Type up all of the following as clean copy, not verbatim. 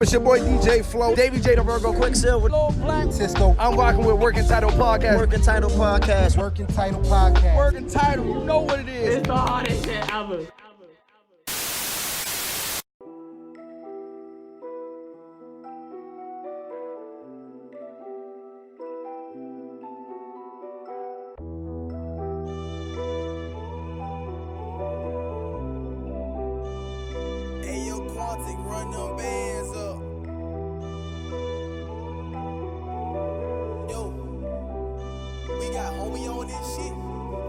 It's your boy DJ Flow, Davey J the Virgo, Quicksilver, Lil Black, Cisco. I'm rocking with Working Title Podcast. Working Title Podcast. Working Title Podcast. Working Title, you know what it is. It's the hardest shit ever. Run them bands up. Yo, we got homie on this shit.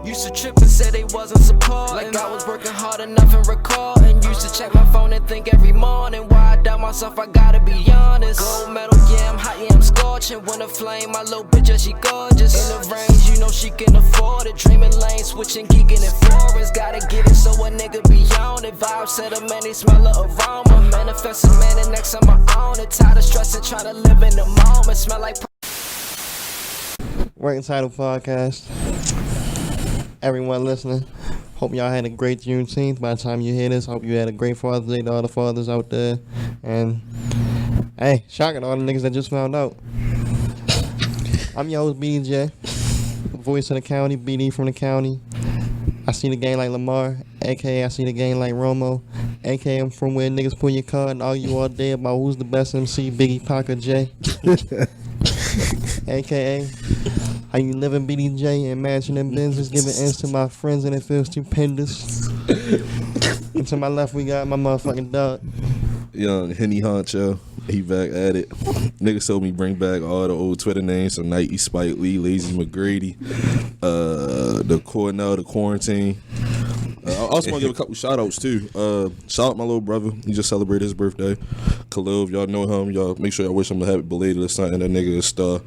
Used to trip and said they wasn't supporting. Like I was working hard enough and recording. Used to check my phone and think every morning why I doubt myself, I gotta be honest. Gold medal, yeah, I'm hot, yeah, I'm scorching. Winter flame, my little bitch, yeah, she gorgeous. In the range, you know she can afford it. Dreaming lane, switching, geeking in Florence. Gotta get it so a nigga be on it. Vibe set a man, they smell the aroma. Manifesting man, and next time I own it. Tired of stressing, try to live in the moment. Smell like Working Title Podcast. Everyone listening, hope y'all had a great Juneteenth. By the time you hear this, hope you had a great Father's Day to all the fathers out there. And hey, shocking to all the niggas that just found out. I'm your host, BJ, voice of the county, BD from the county. I see the game like Lamar, aka I see the game like Romo, aka I'm from where niggas pull your card and argue all day about who's the best MC, Biggie, Pac, or Jay. aka how you living, BDJ, and mansion and business, giving ends to my friends and it feels stupendous. And to my left we got my motherfucking dog. Young Henny Honcho, he back at it. Niggas told me bring back all the old Twitter names, so Nike, Spike Lee, Lazy McGrady, the Cornell, the Quarantine. I also want to give a couple shout outs too. Shout out my little brother, he just celebrated his birthday. Khalil, if y'all know him, y'all make sure y'all wish him a happy belated or something. That nigga is a star.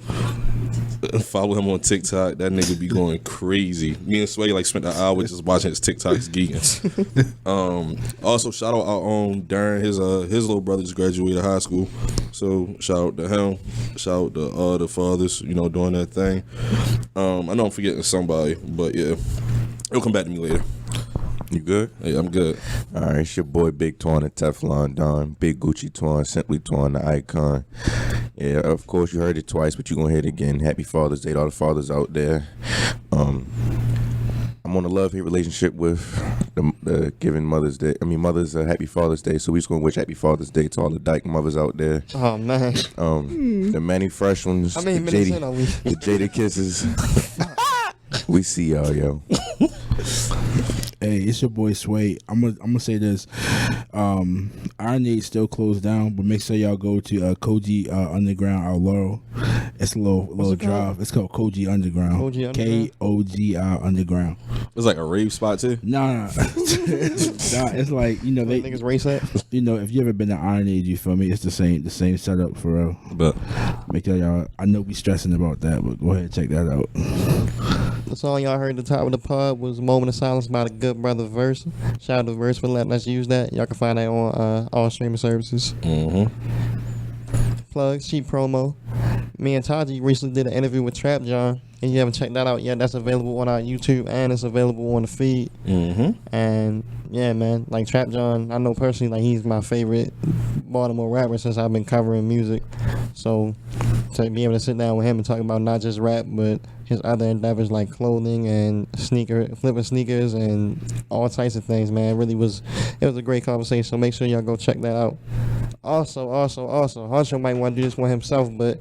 Follow him on TikTok. That nigga be going crazy. Me and Sway like spent an hour just watching his TikToks geeking. Also shout out our own Darren. His little brother just graduated high school. So shout out to him. Shout out to all the fathers, you know, doing that thing. I know I'm forgetting somebody, but yeah, it'll come back to me later. You good? Yeah, I'm good. All right, it's your boy Big Twan and Teflon Don, Big Gucci Twan, Simply Twan, the icon. Yeah, of course you heard it twice, but you're going to hear it again. Happy Father's Day to all the fathers out there. I'm on a love-hate relationship with the giving Mother's Day. Mothers a Happy Father's Day, so we just going to wish Happy Father's Day to all the dyke mothers out there. Oh, man. The many fresh ones, I mean, the Jada Kisses. We see y'all, yo. Hey, it's your boy Sway. I'm gonna say this. Iron Age still closed down, but make sure y'all go to Koji Underground out Laurel. It's a little drive. It's called Koji Underground. Kogi Underground. It's like a rave spot too. No. It's like, you know, they niggas race at. You know, if you ever been to Iron Age, you feel me? It's the same setup for real. But make sure y'all. I know we stressing about that, but go ahead and check that out. The song y'all heard at the top of the pod was Moment of Silence by the good brother Verse. Shout out to Verse for letting us use that. Y'all can find that on all streaming services. Plug, cheap promo. Me and Taji recently did an interview with Trap John. If you haven't checked that out yet, that's available on our YouTube and it's available on the feed. And yeah, man, like Trap John, I know personally, like he's my favorite Baltimore rapper since I've been covering music. So to be able to sit down with him and talk about not just rap, but his other endeavors like clothing and flipping sneakers and all types of things, man, it was a great conversation. So make sure y'all go check that out. Also, Honcho might want to do this one himself, but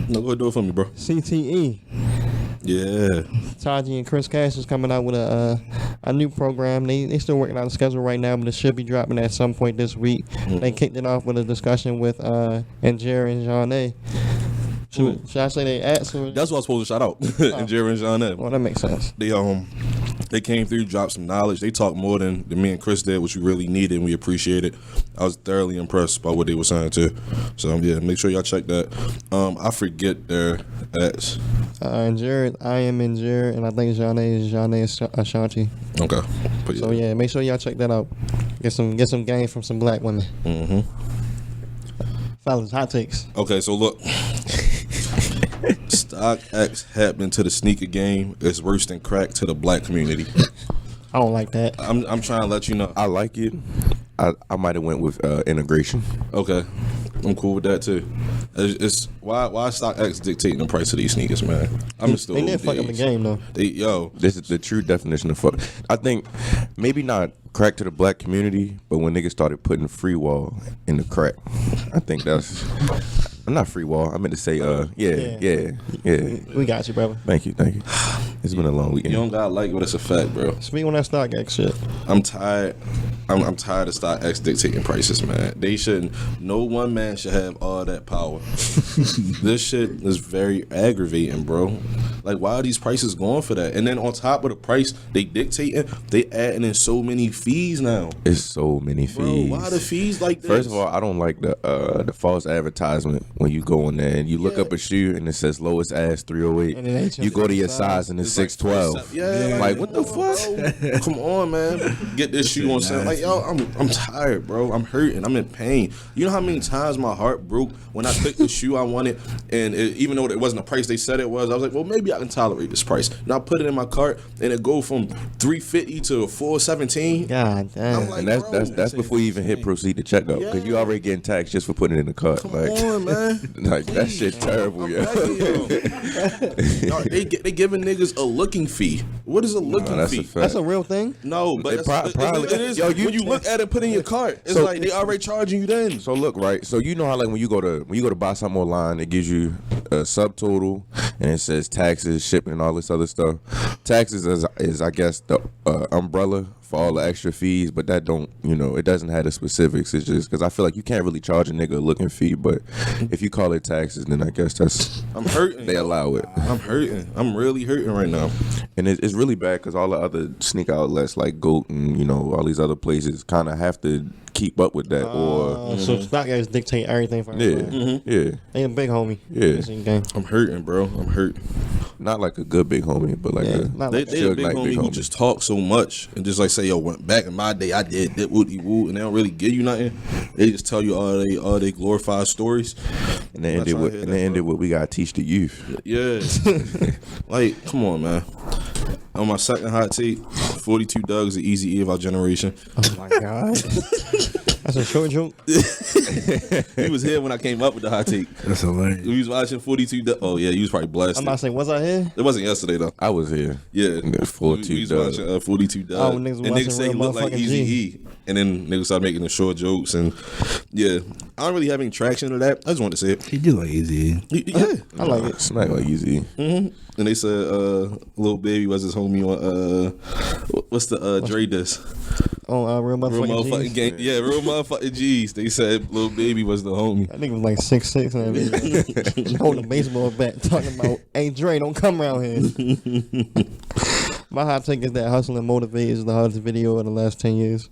no, go do it for me, bro. CTE. Yeah. Taji and Chris Cash is coming out with a new program. They still working on the schedule right now, but it should be dropping at some point this week. They kicked it off with a discussion with Jerry and Jean A. Should I say they asked? That's what I was supposed to shout out. And Jerry and Jean A. Well, that makes sense. They came through, dropped some knowledge. They talked more than me and Chris did, which we really needed and we appreciate it. I was thoroughly impressed by what they were saying too. So yeah, make sure y'all check that. I forget their ads. Jared, I am in Jared, and I think Jean A is Ashanti. Okay. So yeah, make sure y'all check that out. Get some game from some black women. Fellas, hot takes. Okay, so look. StockX happening to the sneaker game is worse than crack to the black community. I don't like that. I'm trying to let you know. I like it. I might have went with integration. Okay. I'm cool with that too. It's why StockX dictating the price of these sneakers, man. I'm just They did fuck up the game though. This is the true definition of fuck. I think maybe not crack to the black community, but when niggas started putting free wall in the crack, I think that's. I'm not free wall. I meant to say, yeah. We got you, brother. Thank you. It's been a long weekend. You don't gotta like, but it's a fact, bro. Speak on that StockX shit. I'm tired. I'm tired of StockX dictating prices, man. They shouldn't. No one man should have all that power. This shit is very aggravating, bro. Like, why are these prices going for that? And then on top of the price they dictating, they adding in so many fees now. It's so many fees. Bro, why the fees like this? First of all, I don't like the false advertisement when you go in there and you look up a shoe and it says lowest ass 308. And it ain't You go to your size and it's 612. Yeah, Like, what the fuck? Bro, come on, man. Get this shoe on sale. Like, yo, I'm tired, bro. I'm hurting. I'm in pain. You know how many times my heart broke when I picked the shoe I wanted, and even though it wasn't the price they said it was, I was like, well, maybe I can tolerate this price. And I put it in my cart, and it go from $350 to $417. God damn. I'm like, And that's bro, before you even hit proceed to checkout, because you already getting taxed just for putting it in the cart. come Like, on, man. like that shit terrible, yo. No, they giving niggas a looking fee. What is a looking That's fee? a fact. That's a real thing? No, but It probably- it is. Yo, when you look at it, put in your cart, it's So- like they already charging you then. So look, right. So you know how like when you go to buy something online, it gives you a subtotal and it says taxes, shipping, and all this other stuff. Taxes is I guess the umbrella for all the extra fees, but that don't, it doesn't have the specifics. It's just because I feel like you can't really charge a nigga a looking fee, but if you call it taxes, then I guess that's I'm hurting. they allow it. I'm hurting. I'm really hurting right now. And it's really bad because all the other sneaker outlets like GOAT and all these other places kind of have to keep up with that, or So StockX dictate everything for yeah, everybody. yeah, They a big homie. Yeah. This in game. I'm hurting, bro. I'm hurting. not like a good big homie, but like Yeah, a not They like a Suge big Knight homie big who homie. just talk so much and just like say, yo, back in my day I did that woody woo, and they don't really give you nothing. They just tell you all they glorified stories. and they I'm ended not with trying to and hear they that, ended bro. with we gotta teach the youth. Yeah. Like, come on, man. On my second hot take, 42 Doug's the Easy E of our generation. Oh my god. That's a short joke. He was here when I came up with the hot take. That's hilarious. We was watching 42 Doug. Oh yeah, you was probably blessed. I'm about to say, was I here? It wasn't yesterday though. I was here. Yeah, Yeah, 42 we was Doug. watching 42 Doug. Oh, niggas was and watching niggas say he real looked like motherfucking Easy G. E, and then niggas started making the short jokes, and yeah, I don't really have any traction to that. I just wanted to say it. He did like easy. Yeah, I like it. Smack like easy. and they said Lil Baby was his homie on what's the Dre diss? On real Real motherfucking motherfucking G's. gang. Yeah, real motherfucking G's. They said Lil Baby was the homie. That nigga was like 6'6" and everything. Holding a baseball bat talking about, hey Dre, don't come around here. My hot take is that Hustle and Motivate is the hardest video of the last 10 years.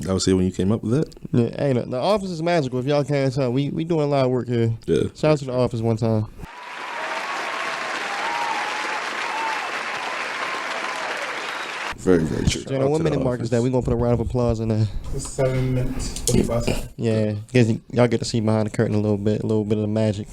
I was here when you came up with that. Yeah, hey, the office is magical. If y'all can't tell, we doing a lot of work here. Yeah. Shout out to the office one time. Very, very true. Jano, what minute mark is that? We gonna put a round of applause in there. 7 minutes, 45 seconds. Yeah, y'all get to see behind the curtain a little bit of the magic.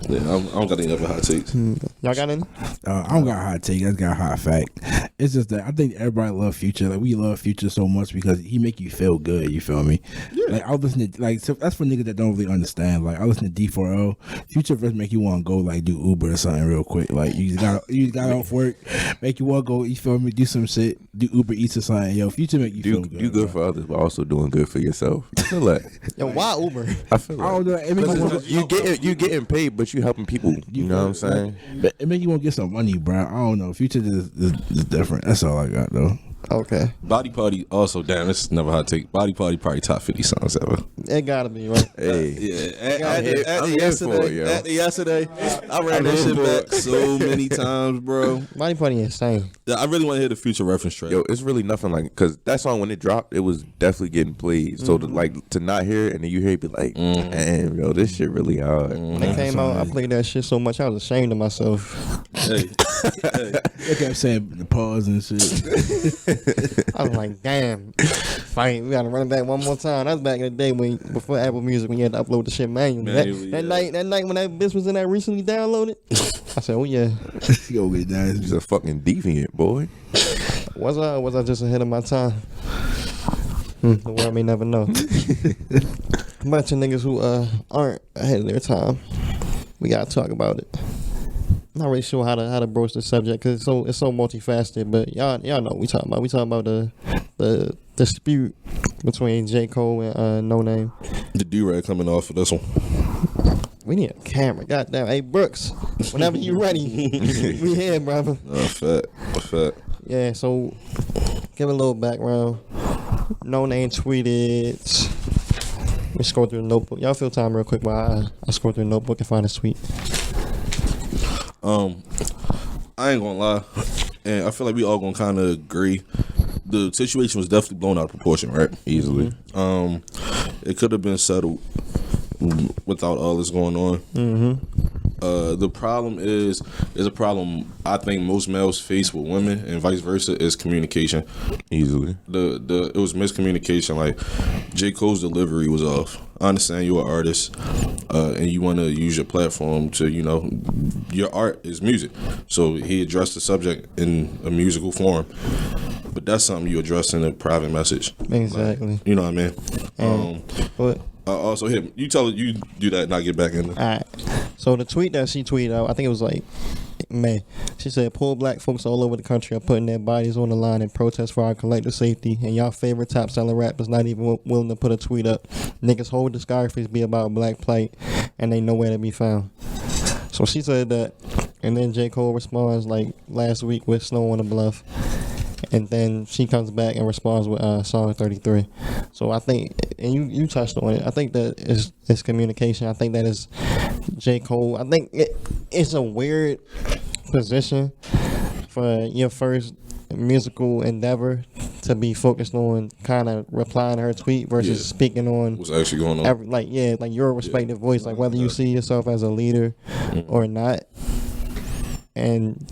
Yeah, I don't got any other hot takes. Y'all got any? I don't got a hot take. I just got a hot fact. It's just that I think everybody love Future. Like we love Future so much because he make you feel good. You feel me? Yeah. Like I listen to so that's for niggas that don't really understand. Like I listen to D4L. Future verse make you want to go like do Uber or something real quick. Like you got off work, make you want to go. You feel me? Do some shit. Do Uber Eats or something. Yo, Future make you feel good. Do good for others, but also doing good for yourself. I feel like Yo, why Uber? I feel I like don't know. It make you wanna, you getting paid, but you helping people. You know what I'm saying? But it make you want to get some money, bro. I don't know. Future is different. That's all I got though. Okay. Body Party also, damn, this is never a hot take. Body Party probably top 50 songs ever. It gotta be, right? Hey, Yeah, I'm here for it, yo. After yesterday, I ran that here shit for back it. so many times, bro. Body Party insane. I really want to hear the Future reference track. yo, it's really nothing like because that song when it dropped, it was definitely getting played. So to not hear it and then you hear it, be like, damn, yo, this shit really hard. When it came out, I played that shit so much I was ashamed of myself. Hey, They kept saying the pause and shit. I was like, damn. Fight, we gotta run it back one more time. That's back in the day before Apple Music when you had to upload the shit manually. Manually, That yeah. night when that bitch was in that recently downloaded, I said, oh yeah. Go get down. He's a fucking deviant boy. Was I? Or was I just ahead of my time? The world may never know. Bunch of niggas who aren't ahead of their time. We gotta talk about it. I'm not really sure how to broach the subject because it's so multifaceted. But y'all know what we talking about. We talking about the dispute between J. Cole and No Name. The do-rag coming off for this one. We need a camera. Goddamn. Hey Brooks, whenever you ready, we here, brother. Fat. Yeah. So give a little background. No Name tweeted. Let me scroll through the notebook. Y'all fill time real quick while I scroll through the notebook and find a tweet. I ain't gonna lie, and I feel like we all gonna kind of agree. The situation was definitely blown out of proportion, right? Easily. It could have been settled without all this going on. The problem is a problem I think most males face with women and vice versa is communication. Easily. It was miscommunication. Like J. Cole's delivery was off. I understand you're an artist and you want to use your platform to, your art is music. So he addressed the subject in a musical form. But that's something you address in a private message. Exactly. Like, you know what I mean? But also, him. You tell it. You do that, and I get back in there. All right. So the tweet that she tweeted out, I think it was like May. She said, "Poor black folks all over the country are putting their bodies on the line in protest for our collective safety, and y'all favorite top selling rappers not even willing to put a tweet up. Niggas' whole discographies be about black plight, and they nowhere to be found." So she said that, and then J. Cole responds like last week with "Snow on the Bluff." And then she comes back and responds with song 33. So I think, and you touched on it, I think that is communication. I think that is J. Cole. I think it's a weird position for your first musical endeavor to be focused on kind of replying to her tweet versus speaking on what's actually going on. Like your respective voice, like whether you see yourself as a leader or not. And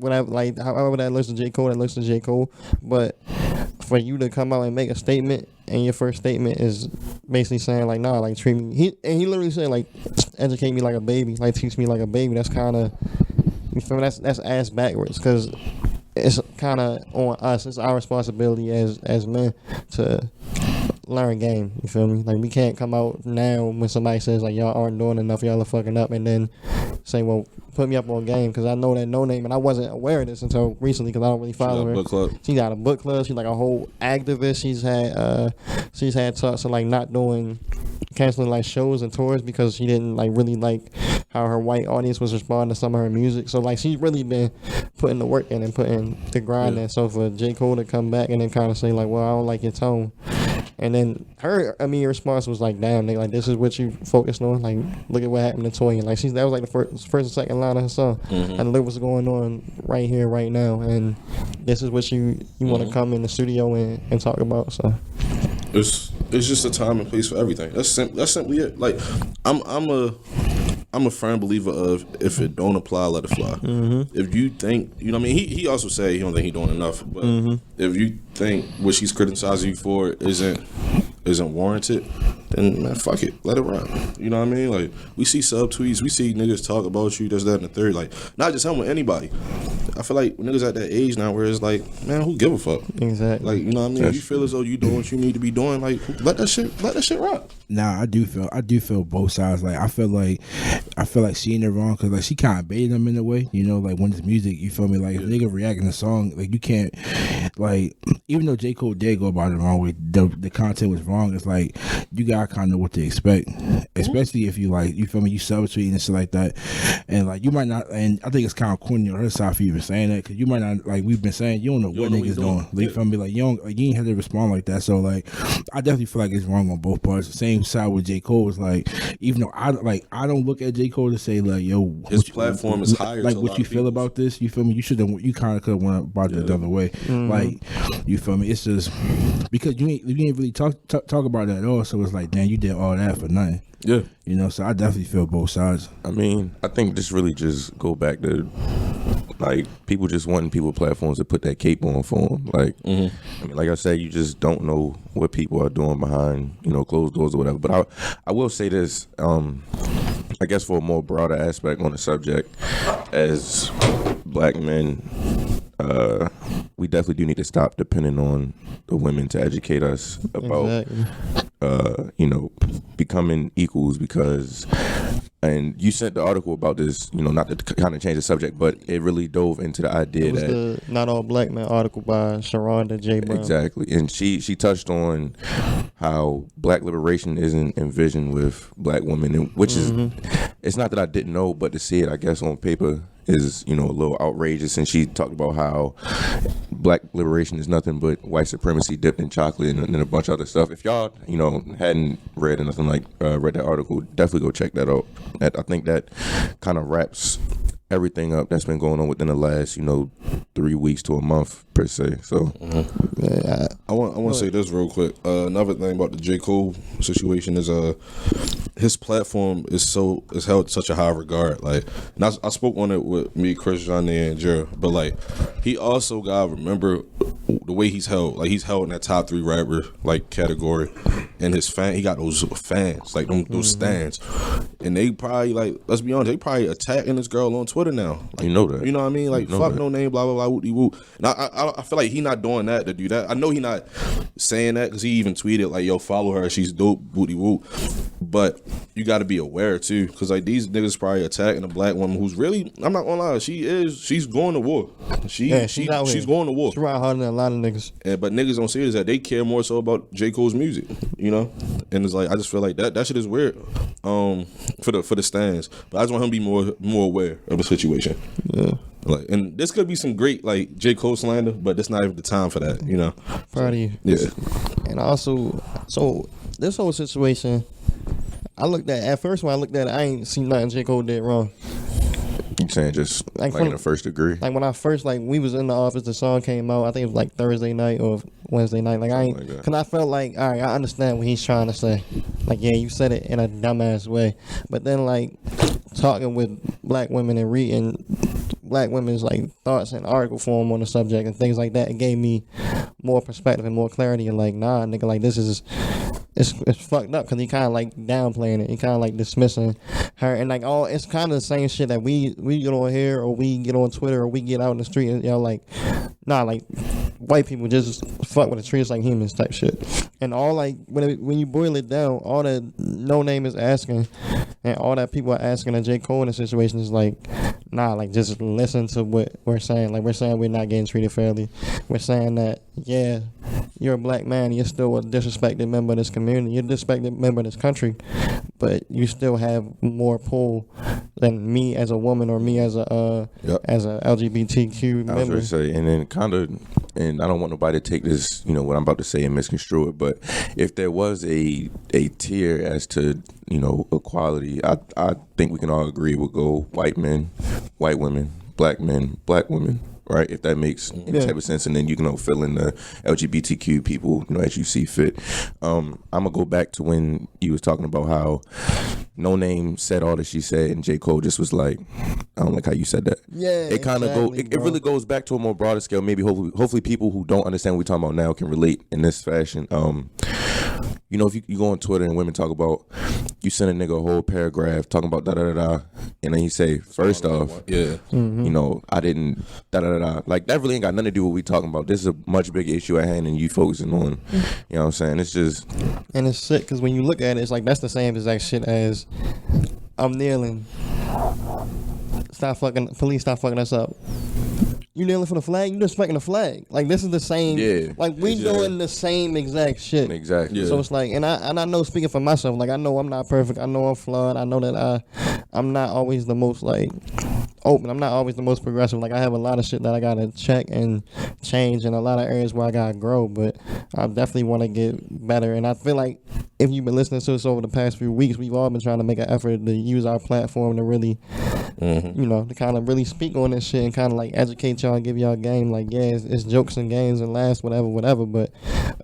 however that looks to J. Cole, that looks to J. Cole. But for you to come out and make a statement, and your first statement is basically saying like, nah, like treat me. He literally said like, educate me like a baby, like teach me like a baby. That's kind of, you feel me? That's ass backwards because it's kind of on us. It's our responsibility as men to learn game. You feel me? Like we can't come out now when somebody says like y'all aren't doing enough, y'all are fucking up, and then say, well, put me up on game because I know that No Name, and I wasn't aware of this until recently because I don't really follow her. Book club. She got a book club. She's like a whole activist. She's had talks of like not doing, canceling like shows and tours because she didn't like really like how her white audience was responding to some of her music. So like she's really been putting the work in and putting the grind in. So for J. Cole to come back and then kind of say like, well, I don't like your tone. And then her immediate response was like, damn, nigga, like this is what you focused on. Like, look at what happened to Toyin. Like that was like the first and second line of her song. And look what's going on right here, right now. And this is what you want to come in the studio and talk about. So it's just a time and place for everything. That's simply it. Like I'm a firm believer of if it don't apply, let it fly. If you think, you know what I mean? He also said he don't think he doing enough. But if you think what she's criticizing you for isn't warranted, then man, fuck it. Let it run. You know what I mean? Like, we see subtweets, we see niggas talk about you, this, that, and the third. Like, not just him, with anybody. I feel like niggas at that age now where it's like, man, who give a fuck? Exactly. Like, you know what I mean? If you feel as though you doing what you need to be doing, like, let that shit rock. Nah, I do feel both sides. Like I feel like she in the wrong because like she kind of baited them in a way, you know, like when it's music, you feel me? Like if nigga reacting to song, like you can't, like even though J. Cole did go about it the wrong way, the content was wrong. It's like you gotta kind of know what to expect, especially if you like, you feel me? You subtweeting and shit like that, and like you might not. And I think it's kind of corny on her side for even saying that because you might not, like we've been saying, you don't know what niggas doing. Like, you feel me? Like you ain't have to respond like that. So like I definitely feel like it's wrong on both parts. The same side with J. Cole is like, even though I don't look at J. Cole to say like, yo, his platform is higher. Like what you feel about this, you feel me? You kind of could have went about it the other way. Like, you feel me? It's just because you ain't really talk about that at all. So it's like, damn, you did all that for nothing. Yeah, you know. So I definitely feel both sides. I mean, I think this really just go back to like people just wanting people platforms to put that cape on for them. Like, I mean, like I said, you just don't know what people are doing behind, you know, closed doors or whatever. But I will say this, I guess for a more broader aspect on the subject, as black men, we definitely do need to stop depending on the women to educate us about, becoming equals because. And you sent the article about this, not to kind of change the subject, but it really dove into the idea it was that the Not All Black Men article by Sharonda J. Brown. Exactly, and she touched on how Black liberation isn't envisioned with Black women, and which is it's not that I didn't know, but to see it, I guess, on paper is a little outrageous. And she talked about how Black liberation is nothing but white supremacy dipped in chocolate and a bunch of other stuff. If y'all hadn't read anything read that article, definitely go check that out. I think that kind of wraps everything up that's been going on within the last 3 weeks to a month per se. So I want to say this real quick. Another thing about the J. Cole situation is his platform is held such a high regard. Like, and I spoke on it with me, Chris, Johnny, and Jared. But like, he also got to remember the way he's held. Like, he's held in that top 3 rapper category, and his he got those fans, like those stands, and they probably let's be honest, they probably attacking this girl on Twitter now. Like, you know that. You know what I mean? Like, fuck no name, blah blah blah, whoop de whoop. And I feel like he not doing that to do that. I know he not saying that because he even tweeted like, "Yo, follow her, she's dope, booty whoop." But you got to be aware too, because like these niggas probably attacking a Black woman who's really, I'm not gonna lie, she's going to war. She's going to war. She's riding harder than a lot of niggas. But niggas don't see is that they care more so about J. Cole's music, And it's like, I just feel like that shit is weird, for the stands. But I just want him to be more aware of the situation. Yeah. Like, and this could be some great J. Cole slander, but that's not even the time for that, Proud of you. Yeah. And also, so this whole situation, at first when I looked at it, I ain't seen nothing J. Cole did wrong. You saying just in the first degree? Like when I first we was in the office, the song came out. I think it was Thursday night or Wednesday night. Because I felt like, all right, I understand what he's trying to say. Like, yeah, you said it in a dumbass way. But then talking with Black women and reading Black women's thoughts in article form on the subject and things like that, it gave me more perspective and more clarity. And nah, nigga, this is. It's fucked up because he kind of downplaying it. He kind of dismissing her, and it's kind of the same shit that we get on here or we get on Twitter or we get out in the street and white people just fuck with the trees like humans type shit. And all when you boil it down, all that No Name is asking and all that people are asking of J. Cole in the situation is just listen to what we're saying. We're saying we're not getting treated fairly. We're saying that, yeah, you're a Black man, you're still a disrespected member of this community, you're a disrespected member of this country, but you still have more pull than me as a woman or me as a LGBTQ member. I was going to say, and then and I don't want nobody to take this, what I'm about to say and misconstrue it, but if there was a tier as to, equality, I think we can all agree we'll go white men, white women, black men, black women. Right, if that makes any type of sense, and then you can fill in the LGBTQ people, as you see fit. I'm gonna go back to when you was talking about how No Name said all that she said, and J. Cole just was like, I don't like how you said that. Yeah, it kind of it really goes back to a more broader scale. Maybe hopefully people who don't understand what we're talking about now can relate in this fashion. If you go on Twitter and women talk about, you send a nigga a whole paragraph talking about da-da-da-da, and then you say, first off, I didn't da-da-da-da. That really ain't got nothing to do with what we talking about. This is a much bigger issue at hand and you focusing on, you know what I'm saying? It's just... And it's sick, because when you look at it, it's that's the same exact shit as, I'm kneeling. Police stop fucking us up. You kneeling for the flag? You disrespecting the flag. This is the same. Yeah. We doing the same exact shit. Exactly. Yeah. So it's and I know, speaking for myself, I know I'm not perfect. I know I'm flawed. I know that I'm not always the most open. I'm not always the most progressive. I have a lot of shit that I gotta check and change, and a lot of areas where I gotta grow. But I definitely want to get better. And I feel like if you've been listening to us over the past few weeks, we've all been trying to make an effort to use our platform to really, to kind of really speak on this shit and kind of educate y'all and give y'all game. It's jokes and games and laughs, whatever. But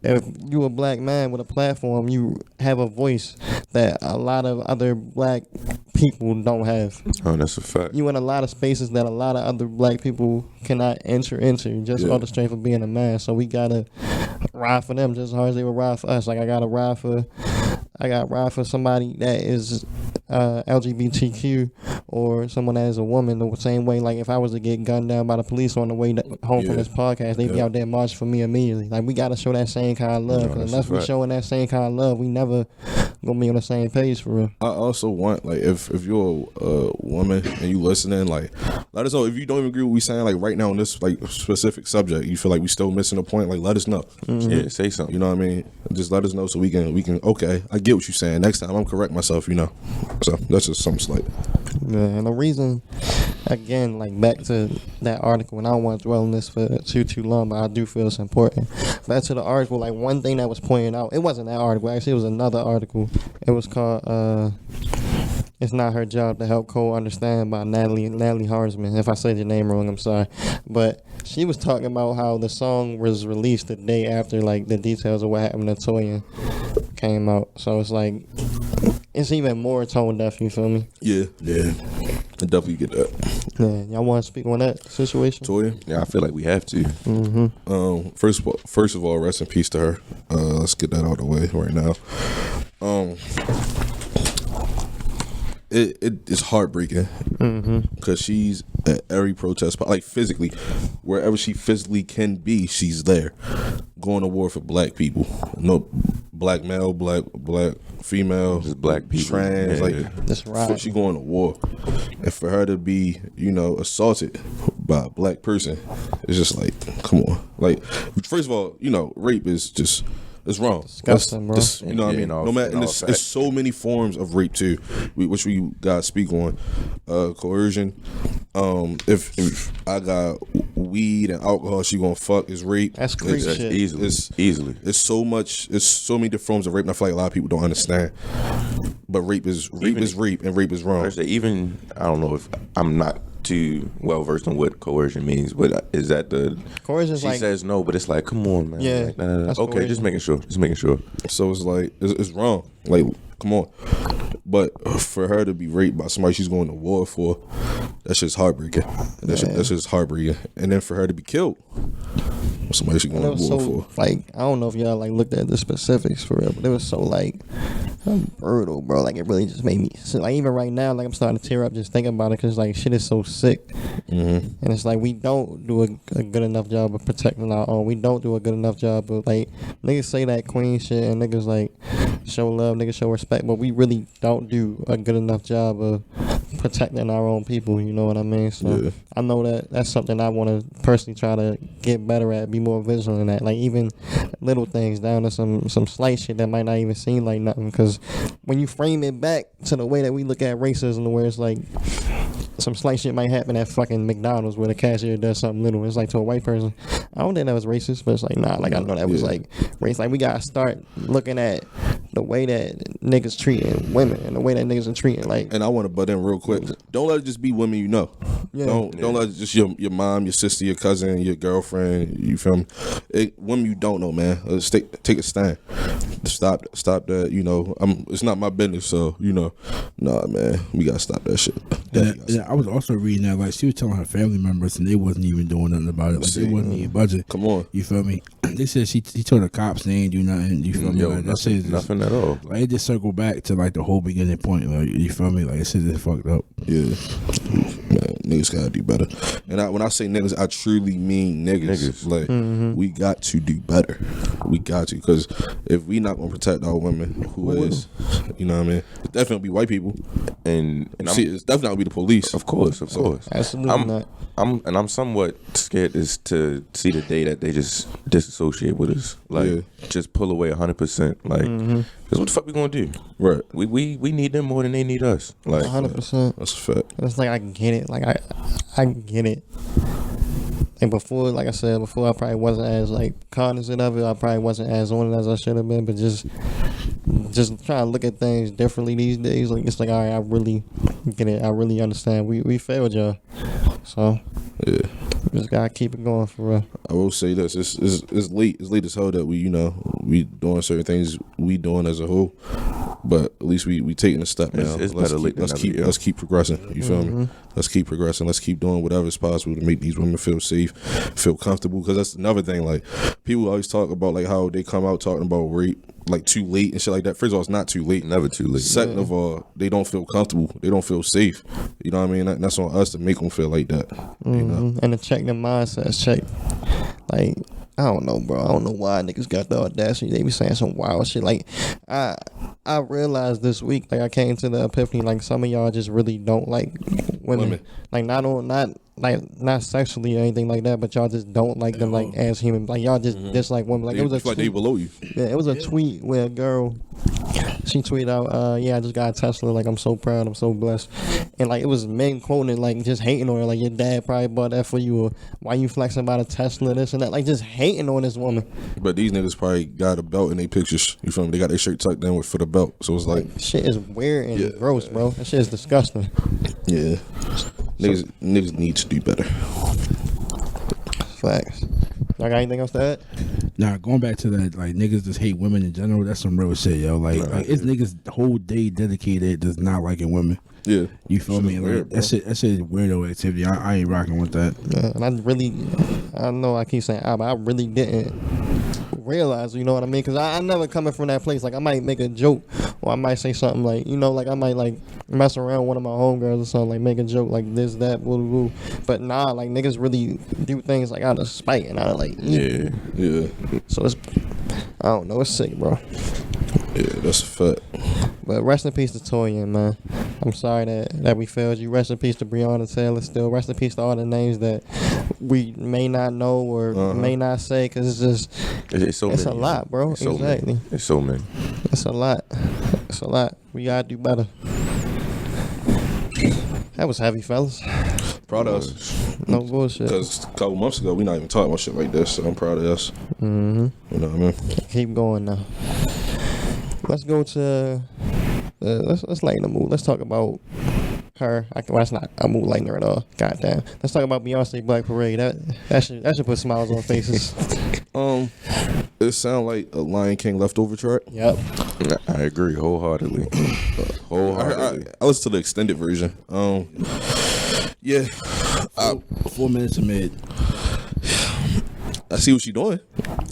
if you a Black man with a platform, you have a voice that a lot of other Black people don't have. Oh, that's a fact. You in a lot of spaces that a lot of other Black people cannot enter into just on the strength of being a man. So we gotta ride for them just as hard as they would ride for us. I got ride for somebody that is LGBTQ or someone that is a woman the same way. Like if I was to get gunned down by the police on the way home from this podcast, they'd be out there marching for me immediately. Like we got to show that same kind of love. Because unless we're showing that same kind of love, we never gonna be on the same page for real. I also want, like, if you're a woman and you listening, like, let us know. If you don't even agree with what we saying, like, right now on this, like, specific subject, you feel like we still missing a point, like, let us know. Yeah, say something. You know what I mean? Just let us know so we can, okay, I get what you're saying. Next time I'm correct myself, you know. So that's just something slight. Yeah, and the reason, again, like back to that article, and I don't want to dwell on this for too long, but I do feel it's important. Back to the article, like one thing that was pointed out, it wasn't that article, actually it was another article. It was called It's Not Her Job to Help Cole Understand by Natalie Harsman. If I said your name wrong, I'm sorry. But she was talking about how the song was released the day after, like, the details of what happened to Toya came out. So it's like, it's even more tone deaf, you feel me? Yeah. I definitely get that. Yeah, y'all want to speak on that situation? Toya? Yeah, I feel like we have to. First of all, rest in peace to her. Let's get that out of the way right now. It's heartbreaking because she's at every protest, like physically, wherever she physically can be, she's there, going to war for black people. No, black male, black female, just black people, trans, That's right. She going to war, and for her to be, assaulted by a black person, it's just like, come on. Like, first of all, rape is just. It's wrong. Disgusting, bro. You know what I mean? No matter, and it's so many forms of rape too, which we gotta speak on. Coercion. If I got weed and alcohol, she gonna fuck is rape. That's creep shit. Easily. It's so much. It's so many different forms of rape. And I feel like a lot of people don't understand. But rape is rape, and rape is wrong. Even I don't know if I'm not too well versed on what coercion means, but is that the coercion? She says no, but it's like, come on, man. Yeah, like, nah. that's Okay, coercion. just making sure. So it's like it's wrong. Like, come on. But for her to be raped by somebody she's going to war for, that's just heartbreaking. That's just heartbreaking. And then for her to be killed, somebody she's going to war for. Like, I don't know if y'all like looked at the specifics for real, but it was so like brutal, bro. Like, it really just made me sick. Like, even right now, like, I'm starting to tear up just thinking about it because like shit is so sick. And it's like we don't do a good enough job of protecting our own. We don't do a good enough job of, like, niggas say that queen shit and niggas like show love, niggas show respect, but we really don't do a good enough job of protecting our own people, you know what I mean? So I know that's something I want to personally try to get better at, be more vigilant at, like even little things down to some slight shit that might not even seem like nothing, because when you frame it back to the way that we look at racism, where it's like some slight shit might happen at fucking McDonald's where the cashier does something little. It's like, to a white person, I don't think that was racist, but it's like, nah, like I know that was like race. Like, we gotta start looking at the way that niggas treating women and the way that niggas are treating, like. And I want to butt in real quick. Don't let it just be women you know. Don't let it just your mom, your sister, your cousin, your girlfriend. You feel me? Women you don't know, man. Let's take a stand. Stop that. It's not my business. So nah, man, we gotta stop that shit. Yeah, I was also reading that, like, she was telling her family members and they wasn't even doing nothing about it. Like, they wasn't even budget. Come on. You feel me? They said he told the cops they ain't do nothing. You feel me? Like, nothing at all. Like, it just circled back to like the whole beginning point. Like, you feel me? Like, it's just fucked up. Yeah. Man, niggas gotta do better. And when I say niggas, I truly mean niggas. Like, we got to do better. We got to, because if we not gonna protect our women, who is? You know what I mean? It's definitely be white people. And it's definitely be the police. Of course. Absolutely not. I'm somewhat scared to see the day that they just disassociate with us, like just pull away 100%, like, because what the fuck we gonna do? Right. We need them more than they need us, like 100%. That's a fact. It's like, I get it, like I get it. And before, like I said before, I probably wasn't as like cognizant of it. I probably wasn't as on it as I should have been. But just trying to look at things differently these days. Like, it's like, all right, I really get it. I really understand. We failed y'all. So yeah, just gotta keep it going for real. I will say this: it's late. It's late as hell that we doing certain things we doing as a whole. But at least we taking a step now. It's better late than never. Let's keep progressing. You feel me? Let's keep progressing. Let's keep doing whatever is possible to make these women feel safe, feel comfortable. Because that's another thing. Like, people always talk about like how they come out talking about rape like too late and shit like that. First of all, it's not too late. Never too late. Second of all, they don't feel comfortable. They don't feel safe. You know what I mean? That's on us to make them feel like that. You know? And to check their mindsets, check. Like, I don't know, bro. I don't know why niggas got the audacity. They be saying some wild shit. Like, I realized this week, like, I came to the epiphany, like, some of y'all just really don't like women. Like, not sexually or anything like that, but y'all just don't like them, like, as human. Like, y'all just dislike women. Like, it was a feel like they below you. Yeah, it was a tweet where a girl, she tweeted out, yeah, I just got a Tesla. Like, I'm so proud. I'm so blessed. And, like, it was men quoting it, like, just hating on her. Like, your dad probably bought that for you, or why you flexing about a Tesla, this and that. Like, just hating on this woman. But these niggas probably got a belt in their pictures. You feel me? They got their shirt tucked in for the belt. So it's like, shit is weird and gross, bro. That shit is disgusting. yeah. Niggas need to do better. Facts. Y'all got anything else to add? Nah, going back to that, like, niggas just hate women in general. That's some real shit, yo. Like it's niggas the whole day dedicated does not liking women. Yeah, you feel me? Like weird, that shit is weirdo activity. I ain't rocking with that. Yeah, and I know I keep saying, but I really didn't realize, you know what I mean? Because I never coming from that place. Like, I might make a joke, or I might say something like, you know, like I might like mess around with one of my homegirls or something, like make a joke like this, that, woo, woo. But nah, like niggas really do things like out of spite and out of like, yeah. So it's, I don't know, it's sick, bro. Yeah, that's a fact. But rest in peace to Torian, man. I'm sorry that we failed you. Rest in peace to Breonna Taylor still. Rest in peace to all the names that we may not know or may not say, because it's just, it's a lot, bro. It's so exactly. Many. It's so many. It's a lot. It's a lot. We gotta do better. That was heavy, fellas. Proud of us. No bullshit. Because a couple months ago, we not even talking about shit like this, so I'm proud of us. Mm-hmm. You know what I mean? Keep going now. Let's go to let's lighten the mood. Let's talk about her. Well, that's not a mood lightener at all. Goddamn. Let's talk about Beyonce Black Parade. That should put smiles on faces. It sound like a Lion King leftover track. Yep. I agree wholeheartedly. I listened to the extended version. Yeah. 4 minutes of mid. I see what she doing.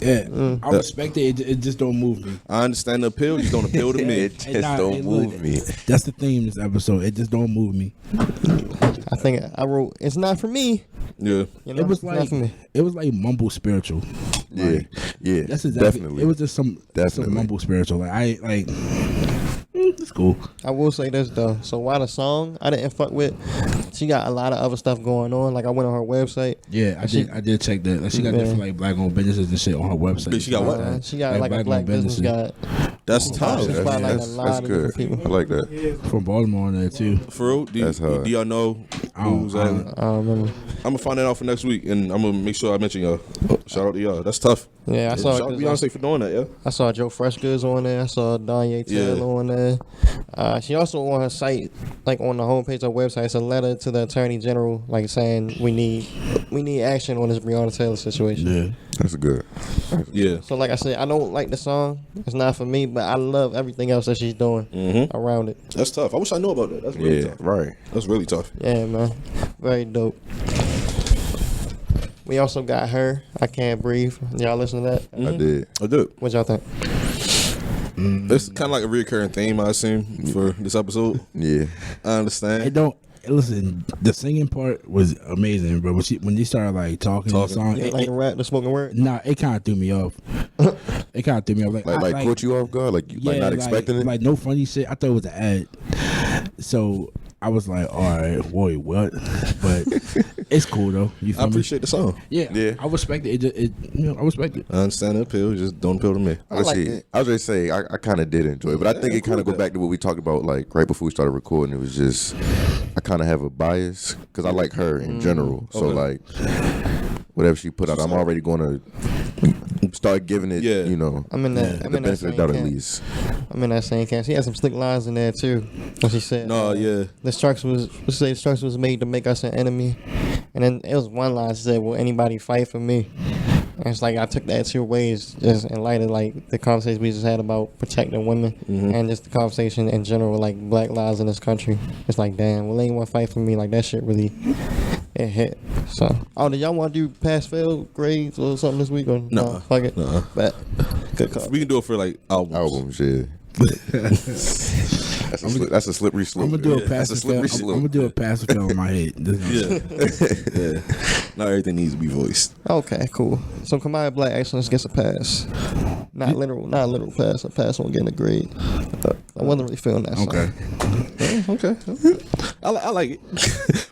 Yeah, I respect it. It just don't move me. I understand the appeal. You don't appeal to me. It just don't move me. That's the theme of this episode. It just don't move me. I think I wrote, it's not for me. Yeah. You know, It was it's not like for me. it was like mumble spiritual. Yeah, yeah. That's exactly. Definitely. It was just some mumble spiritual. Like I like. It's cool. I will say this though. So while the song I didn't fuck with, she got a lot of other stuff going on. Like I went on her website. Yeah, I did check that. Like she got different like black owned businesses and shit on her website. She got what? She got like a black business guy. That's tough. She spotlight a That's lot of good. different people. I like that. From Baltimore on there too. For real? That's hard. Do y'all know who's I don't remember. I'm gonna find that out for next week, and I'm gonna make sure I mention y'all. Shout out to y'all. That's tough. Yeah, I saw Shout out to Beyonce for doing that. Yeah. I saw Joe Freshgoods on there. I saw Danye Taylor on there. She also on her site, like on the homepage of her website, it's a letter to the Attorney General, like saying we need action on this Breonna Taylor situation. Yeah. That's good. Yeah. So like I said, I don't like the song. It's not for me, but I love everything else that she's doing around it. That's tough. I wish I knew about that. That's really tough. Right. That's really tough. Yeah, man. Very dope. We also got Her, I Can't Breathe. Y'all listen to that? I did. I do. What y'all think? It's kind of like a recurring theme I assume for this episode. Yeah. I understand. It don't. Listen, the singing part was amazing, but when they started like talking the song, Yeah, like the spoken word? Nah, it kind of threw me off. It kind of threw me off. Like caught you off guard? Like you like not expecting it? Like no funny shit. I thought it was an ad. So I was like, all right, wait, what? But it's cool though. You feel I me? appreciate the song. Yeah. I respect it. I respect it. I understand the appeal. Just don't appeal to me. I was gonna say I kind of did enjoy it, but I think it kind of go back to what we talked about like right before we started recording. It was just I kind of have a bias because I like her in general. So like whatever she put out, I'm already going to start giving it. You know, I'm in that. the benefit of doubt at least. I'm in that same camp. She had some slick lines in there too. When she said, this truck was made to make us an enemy," and then it was one line she said, "Will anybody fight for me?" And it's like I took that 2 ways, just in light of like the conversation we just had about protecting women and just the conversation in general, like black lives in this country. It's like, damn, will anyone fight for me? Like that shit really it hit. So, did y'all want to do pass fail grades or something this week or no? Fuck it. Bet. Good call. We can do it for like albums. Yeah. That's a slippery slope. I'm gonna do a That's pass fail. I'm gonna do a pass fail in my head. Yeah. Not everything needs to be voiced. Okay, cool. So Kamaya Black Excellence gets a pass. Not a literal pass. A pass on getting a grade. I wasn't really feeling that song. Okay. I like it.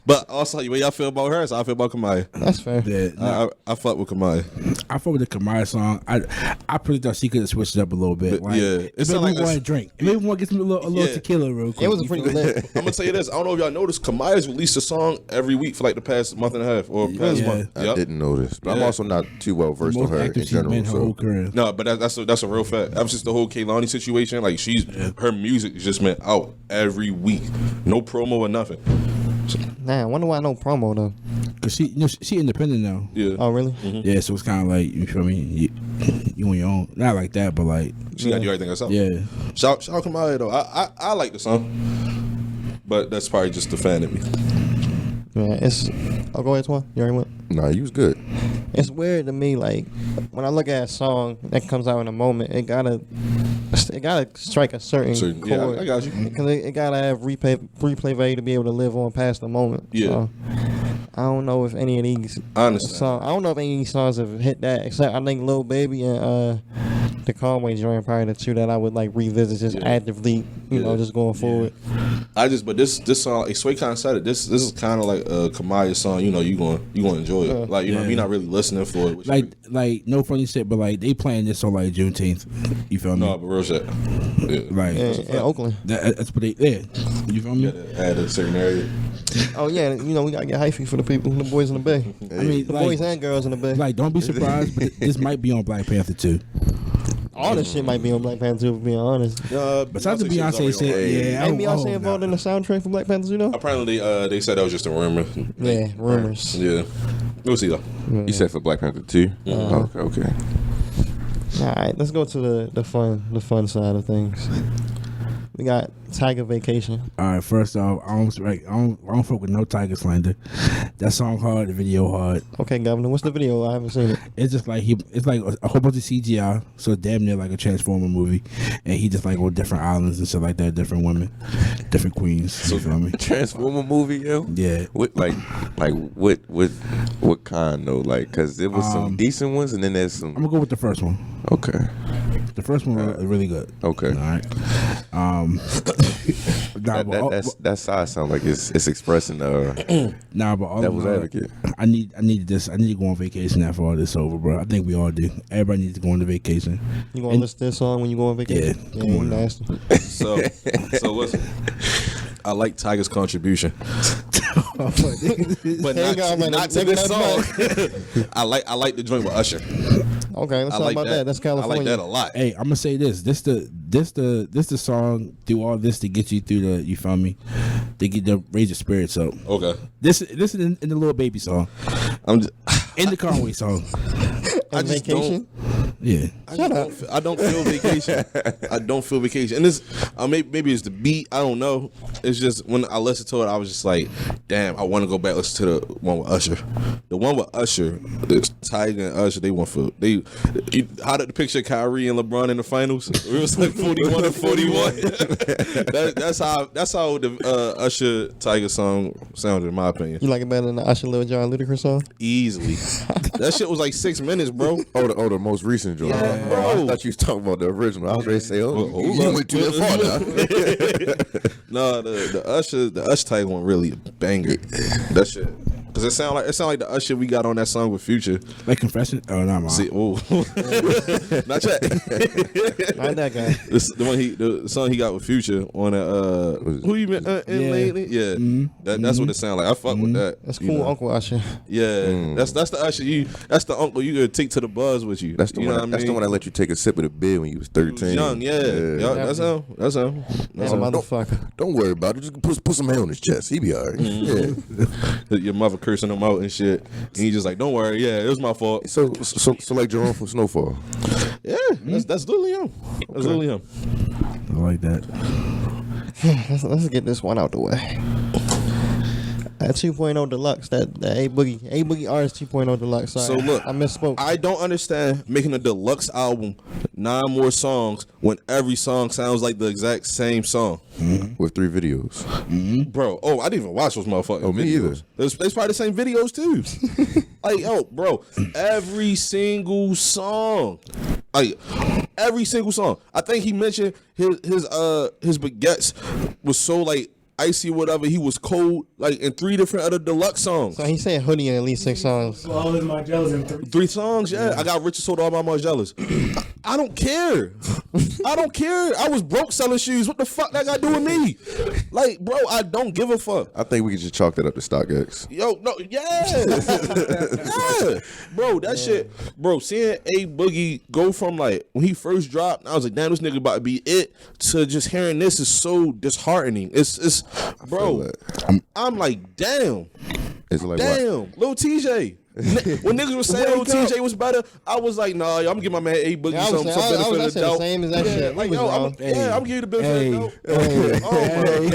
But also, the way y'all feel about her, so I feel about Kamaya. That's fair. Yeah, I fuck with Kamaya. I fuck with the Kamaya song. I pretty thought she could have switched it up a little bit. Like, yeah. It made me want to drink. It made me want to get some a little tequila real quick. It was a pretty good. I'm gonna tell you this. I don't know if y'all noticed. Kamaya's released a song every week for like the past month and a half or past month. I didn't notice, but I'm also not too well versed on her in general. So. No, but that's a real fact. Ever since the whole Kehlani situation, like her music just been out every week, no promo or nothing. Nah, I wonder why no promo though. Cause she independent now. Yeah. Oh really? Mm-hmm. Yeah, so it's kind of like, you feel me? You on your own. Not like that, but like she got to do everything herself. Yeah. Shout Kamaya though. I like the song, but that's probably just the fan in me. Yeah, I'll go ahead, Twan. You already went. Nah, you was good. It's weird to me, like when I look at a song that comes out in a moment, it gotta strike a certain chord. Yeah, I got you. Because it gotta have replay value to be able to live on past the moment. Yeah. So, I don't know if any of these songs. I don't know if any of these songs have hit that. Except I think Lil Baby and the Conway joint probably the two that I would like revisit just actively, you know, just going forward. But this song, like Sway kind of said it. This is kind of like a Kamaya song. You know, you gonna enjoy it. Like you know, you're not really listening for it. Like no funny shit, but like they playing this on like Juneteenth. You feel me? No, but real shit. Yeah. Like in Oakland. That's what they. Yeah. You feel me? At a certain area. Oh yeah, you know we gotta get hyphy for the people, the boys in the Bay. I mean, the boys and girls in the Bay. Like, don't be surprised, but this might be on Black Panther too. All this shit might be on Black Panther 2, for being honest. Besides the Beyonce shit, yeah. Ain't Beyonce involved in the soundtrack for Black Panther 2, though? Apparently, they said that was just a rumor. Yeah, rumors. Yeah. We'll see, though. You said for Black Panther 2? Okay. All right, let's go to the fun side of things. We got Tiger Vacation. All right, first off, I don't fuck with no Tiger slander. That song hard, the video hard. Okay, Governor, what's the video? I haven't seen it. It's just like it's like a whole bunch of CGI, so damn near like a Transformer movie, and he just like on different islands and shit like that, different women, different queens. You feel me? Transformer movie, yo. Yeah. What kind though? Like, cause there was some decent ones, and then there's some. I'm gonna go with the first one. Okay. The first one was really good. Okay. All right. That side sounds like it's expressing nah, but all Devil's Advocate. I need to go on vacation after all this over, bro. I think we all do. Everybody needs to go on the vacation. You gonna list this song when you go on vacation? Yeah, come on. Nasty. So listen. I like Tiger's contribution, but not to this song. I like the joint with Usher. Okay, let's talk about that. That's California. I like that a lot. Hey, I'm gonna say this. This the song through all this to get you through the. You feel me? To get the raise your spirits up. Okay. This is in the Lil Baby song. I'm just, in the Conway song. I just vacation. Yeah. I don't feel vacation. I don't feel vacation. And this, maybe it's the beat. I don't know. It's just when I listened to it, I was just like, damn, I want to go back and listen to the one with Usher. The one with Usher, Tiger and Usher, how did the picture Kyrie and LeBron in the finals? It was like 41 and 41. That's how the Usher Tiger song sounded, in my opinion. You like it better than the Usher Lil Jon Ludacris song? Easily. That shit was like 6 minutes, bro. The most recent joint. Yeah, bro. I thought you was talking about the original. I was ready to say, you went too far now. No, the Usher Tiger one really a banger. That shit. Cause it sound like the Usher we got on that song with Future. Like Confession? Oh, no, man. See, not yet. Not that guy. The song he got with Future on who you been in lately? Yeah, that's what it sound like. I fuck with that. That's cool, Uncle Usher. Yeah, that's the Usher. That's the uncle you could take to the buzz with you. That's the one. That's the one that let you take a sip of the beer when you was 13. Young, yeah. That's him. That's him. That's a motherfucker. Don't worry about it. Just put some hair on his chest. He be alright. Yeah. Your mother cursing him out and shit. And he just like, don't worry, yeah, it was my fault. So like Jerome from Snowfall. Yeah, that's literally him. That's literally him. I like that. Let's get this one out the way. That 2.0 Deluxe, that A Boogie Artist 2.0 Deluxe. Sorry, So look, I misspoke. I don't understand making a deluxe album, 9 more songs, when every song sounds like the exact same song. With 3 videos. Bro, I didn't even watch those motherfuckers. Oh, me either. It's probably the same videos too. Like, bro, every single song. Like, every single song. I think he mentioned his baguettes was so like icy or whatever. He was cold like in 3 different other deluxe songs. So he said hoodie in at least 6 songs. All his Margellas in 3. 3 songs, yeah. I got Richard sold all my Margellas. I don't care. I don't care. I was broke selling shoes. What the fuck that got to do with me? Like, bro, I don't give a fuck. I think we could just chalk that up to StockX. Yo, no, yeah. Yeah. Bro, that shit, bro, seeing A Boogie go from like, when he first dropped, I was like, damn, this nigga about to be it, to just hearing this is so disheartening. It's bro, I'm like, damn. It's like, Damn, Lil TJ. When niggas was saying Lil TJ was better, I was like, nah, I'm gonna give my man A Boogie Yeah, I some was benefit of the the doubt. same as that shit. Like, He was yo, wrong. I'm giving you the benefit of the doubt. Oh my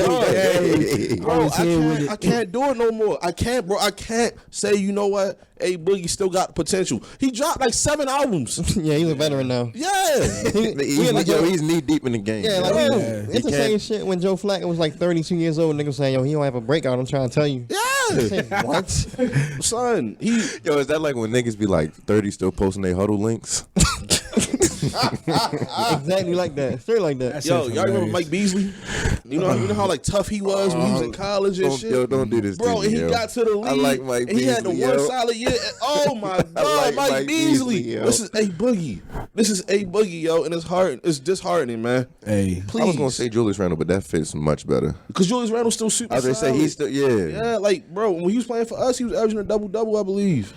God. Bro, I can't do it no more. I can't, bro. I can't say, you know what? A Boogie still got potential. He dropped like 7 albums. Yeah, he's a veteran now. Yeah. He's knee deep in the game. Yeah, like it's the He same can't- shit when Joe Flacco was like 32 years old. Niggas saying, yo, he don't have a breakout. I'm trying to tell you. Yeah. Say, what? Son, Yo, is that like when niggas be like 30 still posting their huddle links? Exactly like that. Straight like that. yo, y'all remember Mike Beasley? You know how like tough he was when he was in college and shit. Yo, don't do this, Bro, to me, and he yo. got to the league. I like Mike and he had the Beasley, one yo. solid year. Oh my God, like Mike Mike Beasley. Beasley, yo. This is A Boogie. This is A Boogie, yo, and it's disheartening, man. Hey, Please, I was gonna say Julius Randle, but that fits much better. because Julius Randle's still super. I was gonna say he's solid. still Yeah, like bro, when he was playing for us, he was averaging a double, I believe.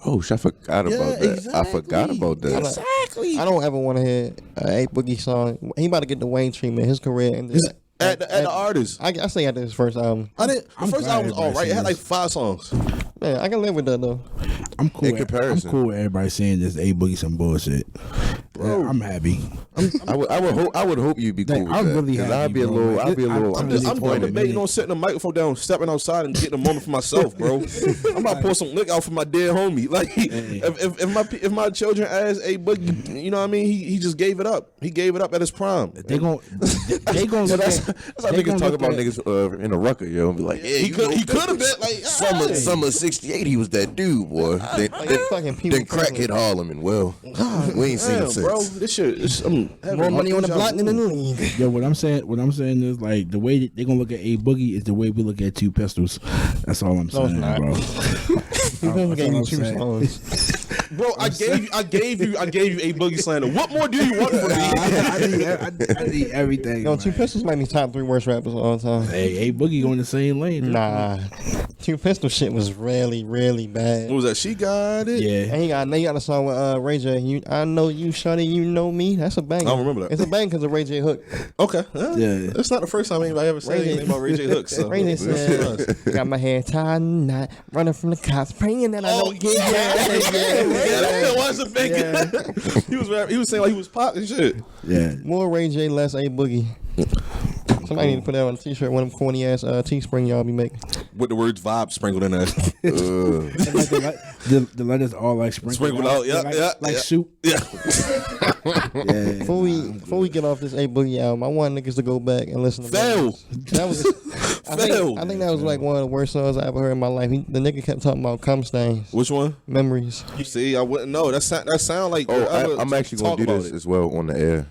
Oh, shit, I forgot about that. I forgot about that. Exactly. I don't ever want to hear A Boogie song. He about to get the Wayne treatment. His career ended. At the artist. I say after his first album. The first glad album was all everybody right. It had like seen 5 songs. Man, I can live with that though. I'm cool. In comparison. I'm cool with everybody saying this A Boogie some bullshit. Bro, I'm happy. I would hope you'd be cool with I'm that. really 'Cause happy, I'd be a bro. little, Like, I'd be a little I'm I'm disappointed. debating on setting the microphone down, stepping outside, and getting a moment for myself, bro. I'm about to pour some lick out for my dead homie. Like, if my children ask A Boogie, you know what I mean? He just gave it up. He gave it up at his prime. They gon' look That's at. how they niggas gonna talk look about at- niggas in a rucker, yo, and be like, yeah, He could have been like summer '68, he was that dude, boy. Then fucking people crack hit Harlem, and well, we ain't seen him Damn, since. bro, this shit. More money on the block than the league. Yo, what I'm saying is like the way they gonna look at A Boogie is the way we look at Two Pistols. That's all I'm saying, not. bro. He only gave you 2 songs. Bro, I gave you A Boogie slander. What more do you want from me? I need everything. Yo, man. 2 Pistols might be top 3 worst rappers of all time. Hey, A Boogie going the same lane. Nah. 2 Pistol shit was really, really bad. What was that? She got it. Yeah. And he got a song with Ray J. I know you, shawty, you know me. That's a banger. I don't remember that. It's a banger because of Ray J hook. Okay. Yeah. That's not the first time anybody ever said Ray J- anything about Ray J Hook. So. Ray J said, got my hair tied, not running from the cops, praying that I don't get That was a big. He was saying like he was pop and shit. Yeah. More Ray J, less A Boogie. Somebody need to put that on a t-shirt. One of them corny ass Teespring y'all be making. With the words vibe sprinkled in there. And like the letters all like Sprinkled out, yeah, like, yeah, like yeah. soup. Yeah. Yeah. Before we get off this A Boogie album, I want niggas to go back and listen to Fail. That was I think that was like one of the worst songs I ever heard in my life. The nigga kept talking about cum stains. Which one? Memories. See, I wouldn't know. That sound like. I'm actually gonna do this as well on the air.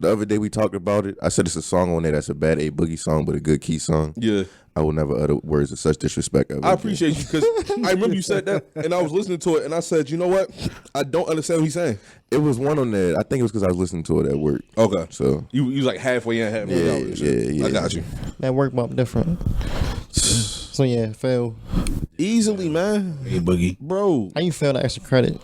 The other day we talked about it. I said it's a song on there that's a bad A Boogie song, but a good key song. Yeah. I will never utter words of such disrespect ever I again. appreciate you because I remember you said that, and I was listening to it, and I said, you know what? I don't understand what he's saying. It was one on there. I think it was because I was listening to it at work. Okay. So You was like halfway in, halfway Yeah, out. and shit. yeah. I got you. That work bump different. So yeah, fail. Easily, man. A Boogie. Bro, How you fail the extra credit?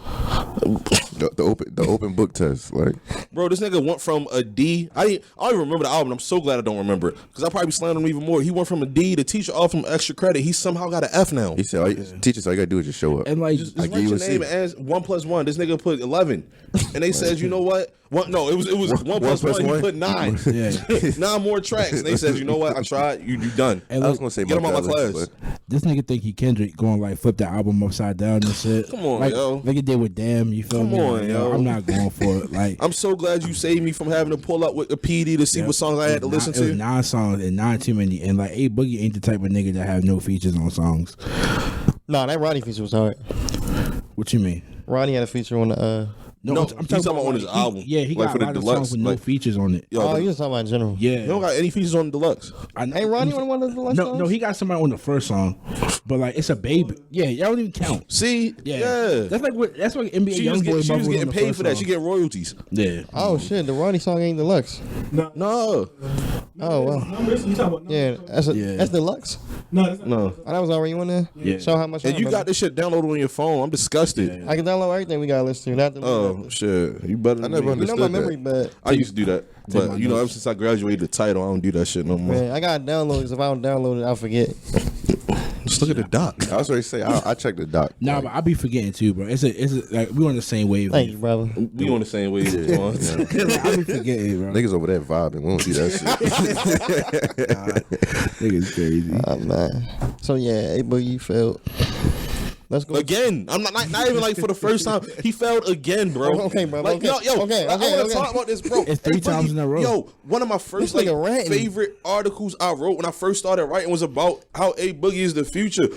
the open book test, like bro, this nigga went from a D. I don't even remember the album. I'm so glad I don't remember it because I probably slandered him even more. He went from a D. The teacher offered him extra credit. He somehow got an F now. he said, teachers, all you gotta do is just show up. And like Just I write give you your a name C. and ask 1 + 1. This nigga put 11, and they said, you know what? No, it was 1 plus 1. He put 9. Yeah. 9 more tracks. And they said, you know what? I tried. You done. And I look, was gonna say Get him out my fellas, class. this nigga think he Kendrick going like flip the album upside down and shit. Come on, like, yo. Like it did with Damn. You feel Come me? on, Like, yo. I'm not going for it. Like I'm so glad you saved me from having to pull up with a PD to see what songs I had to listen It was to. 9 songs and 9 too many. And like A Boogie ain't the type of nigga that have no features on songs. Nah, that Roddy feature was hard. What you mean? Roddy had a feature on the. No, I'm he's talking about on his like, album. Yeah, he Like got for a the lot of deluxe, songs with no like- features on it. Yo, Oh, the- you was talking about in general. Yeah, You don't got any features on the deluxe. Ain't Roddy on one of the last No, songs? no, he got somebody on the first song, but like it's a baby. Yeah, y'all don't even count. See? Yeah, that's like what NBA She was, YoungBoy she was Mother getting on the paid first for that. song. She getting royalties. Yeah. Oh shit, the Roddy song ain't deluxe. No. Oh wow. Numbers? You talking about Yeah, numbers? that's deluxe. No, that's not. No. Oh, that was already on there. Yeah. Show how much. And I you remember. got this shit downloaded on your phone. I'm disgusted. I can download everything we got to listen to. Not the. Oh, shit. You better than I never me. understood You know my that. memory, but I used to do that. my But, you know, notes. ever since I graduated the title, I don't do that shit no more. man, I got downloads. If I don't download it, I'll forget. Just look at the doc. I was ready to say I checked the doc. Nah, but I be forgetting too, bro. It's a like we on the same wave. Thank you, brother. We on the same wave. I be forgetting, bro. Niggas over there vibing. We don't see that shit. Niggas crazy. Oh man. So yeah, A Boogie failed. Let's go. Again, I'm not even like for the first time. He failed again, bro. Okay, bro, Like, okay. yo, Okay, I okay, want okay. to talk about this, bro. It's 3 Hey, times in a row. Yo, one of my first This like nigga ranting. favorite articles I wrote when I first started writing was about how A Boogie is the future.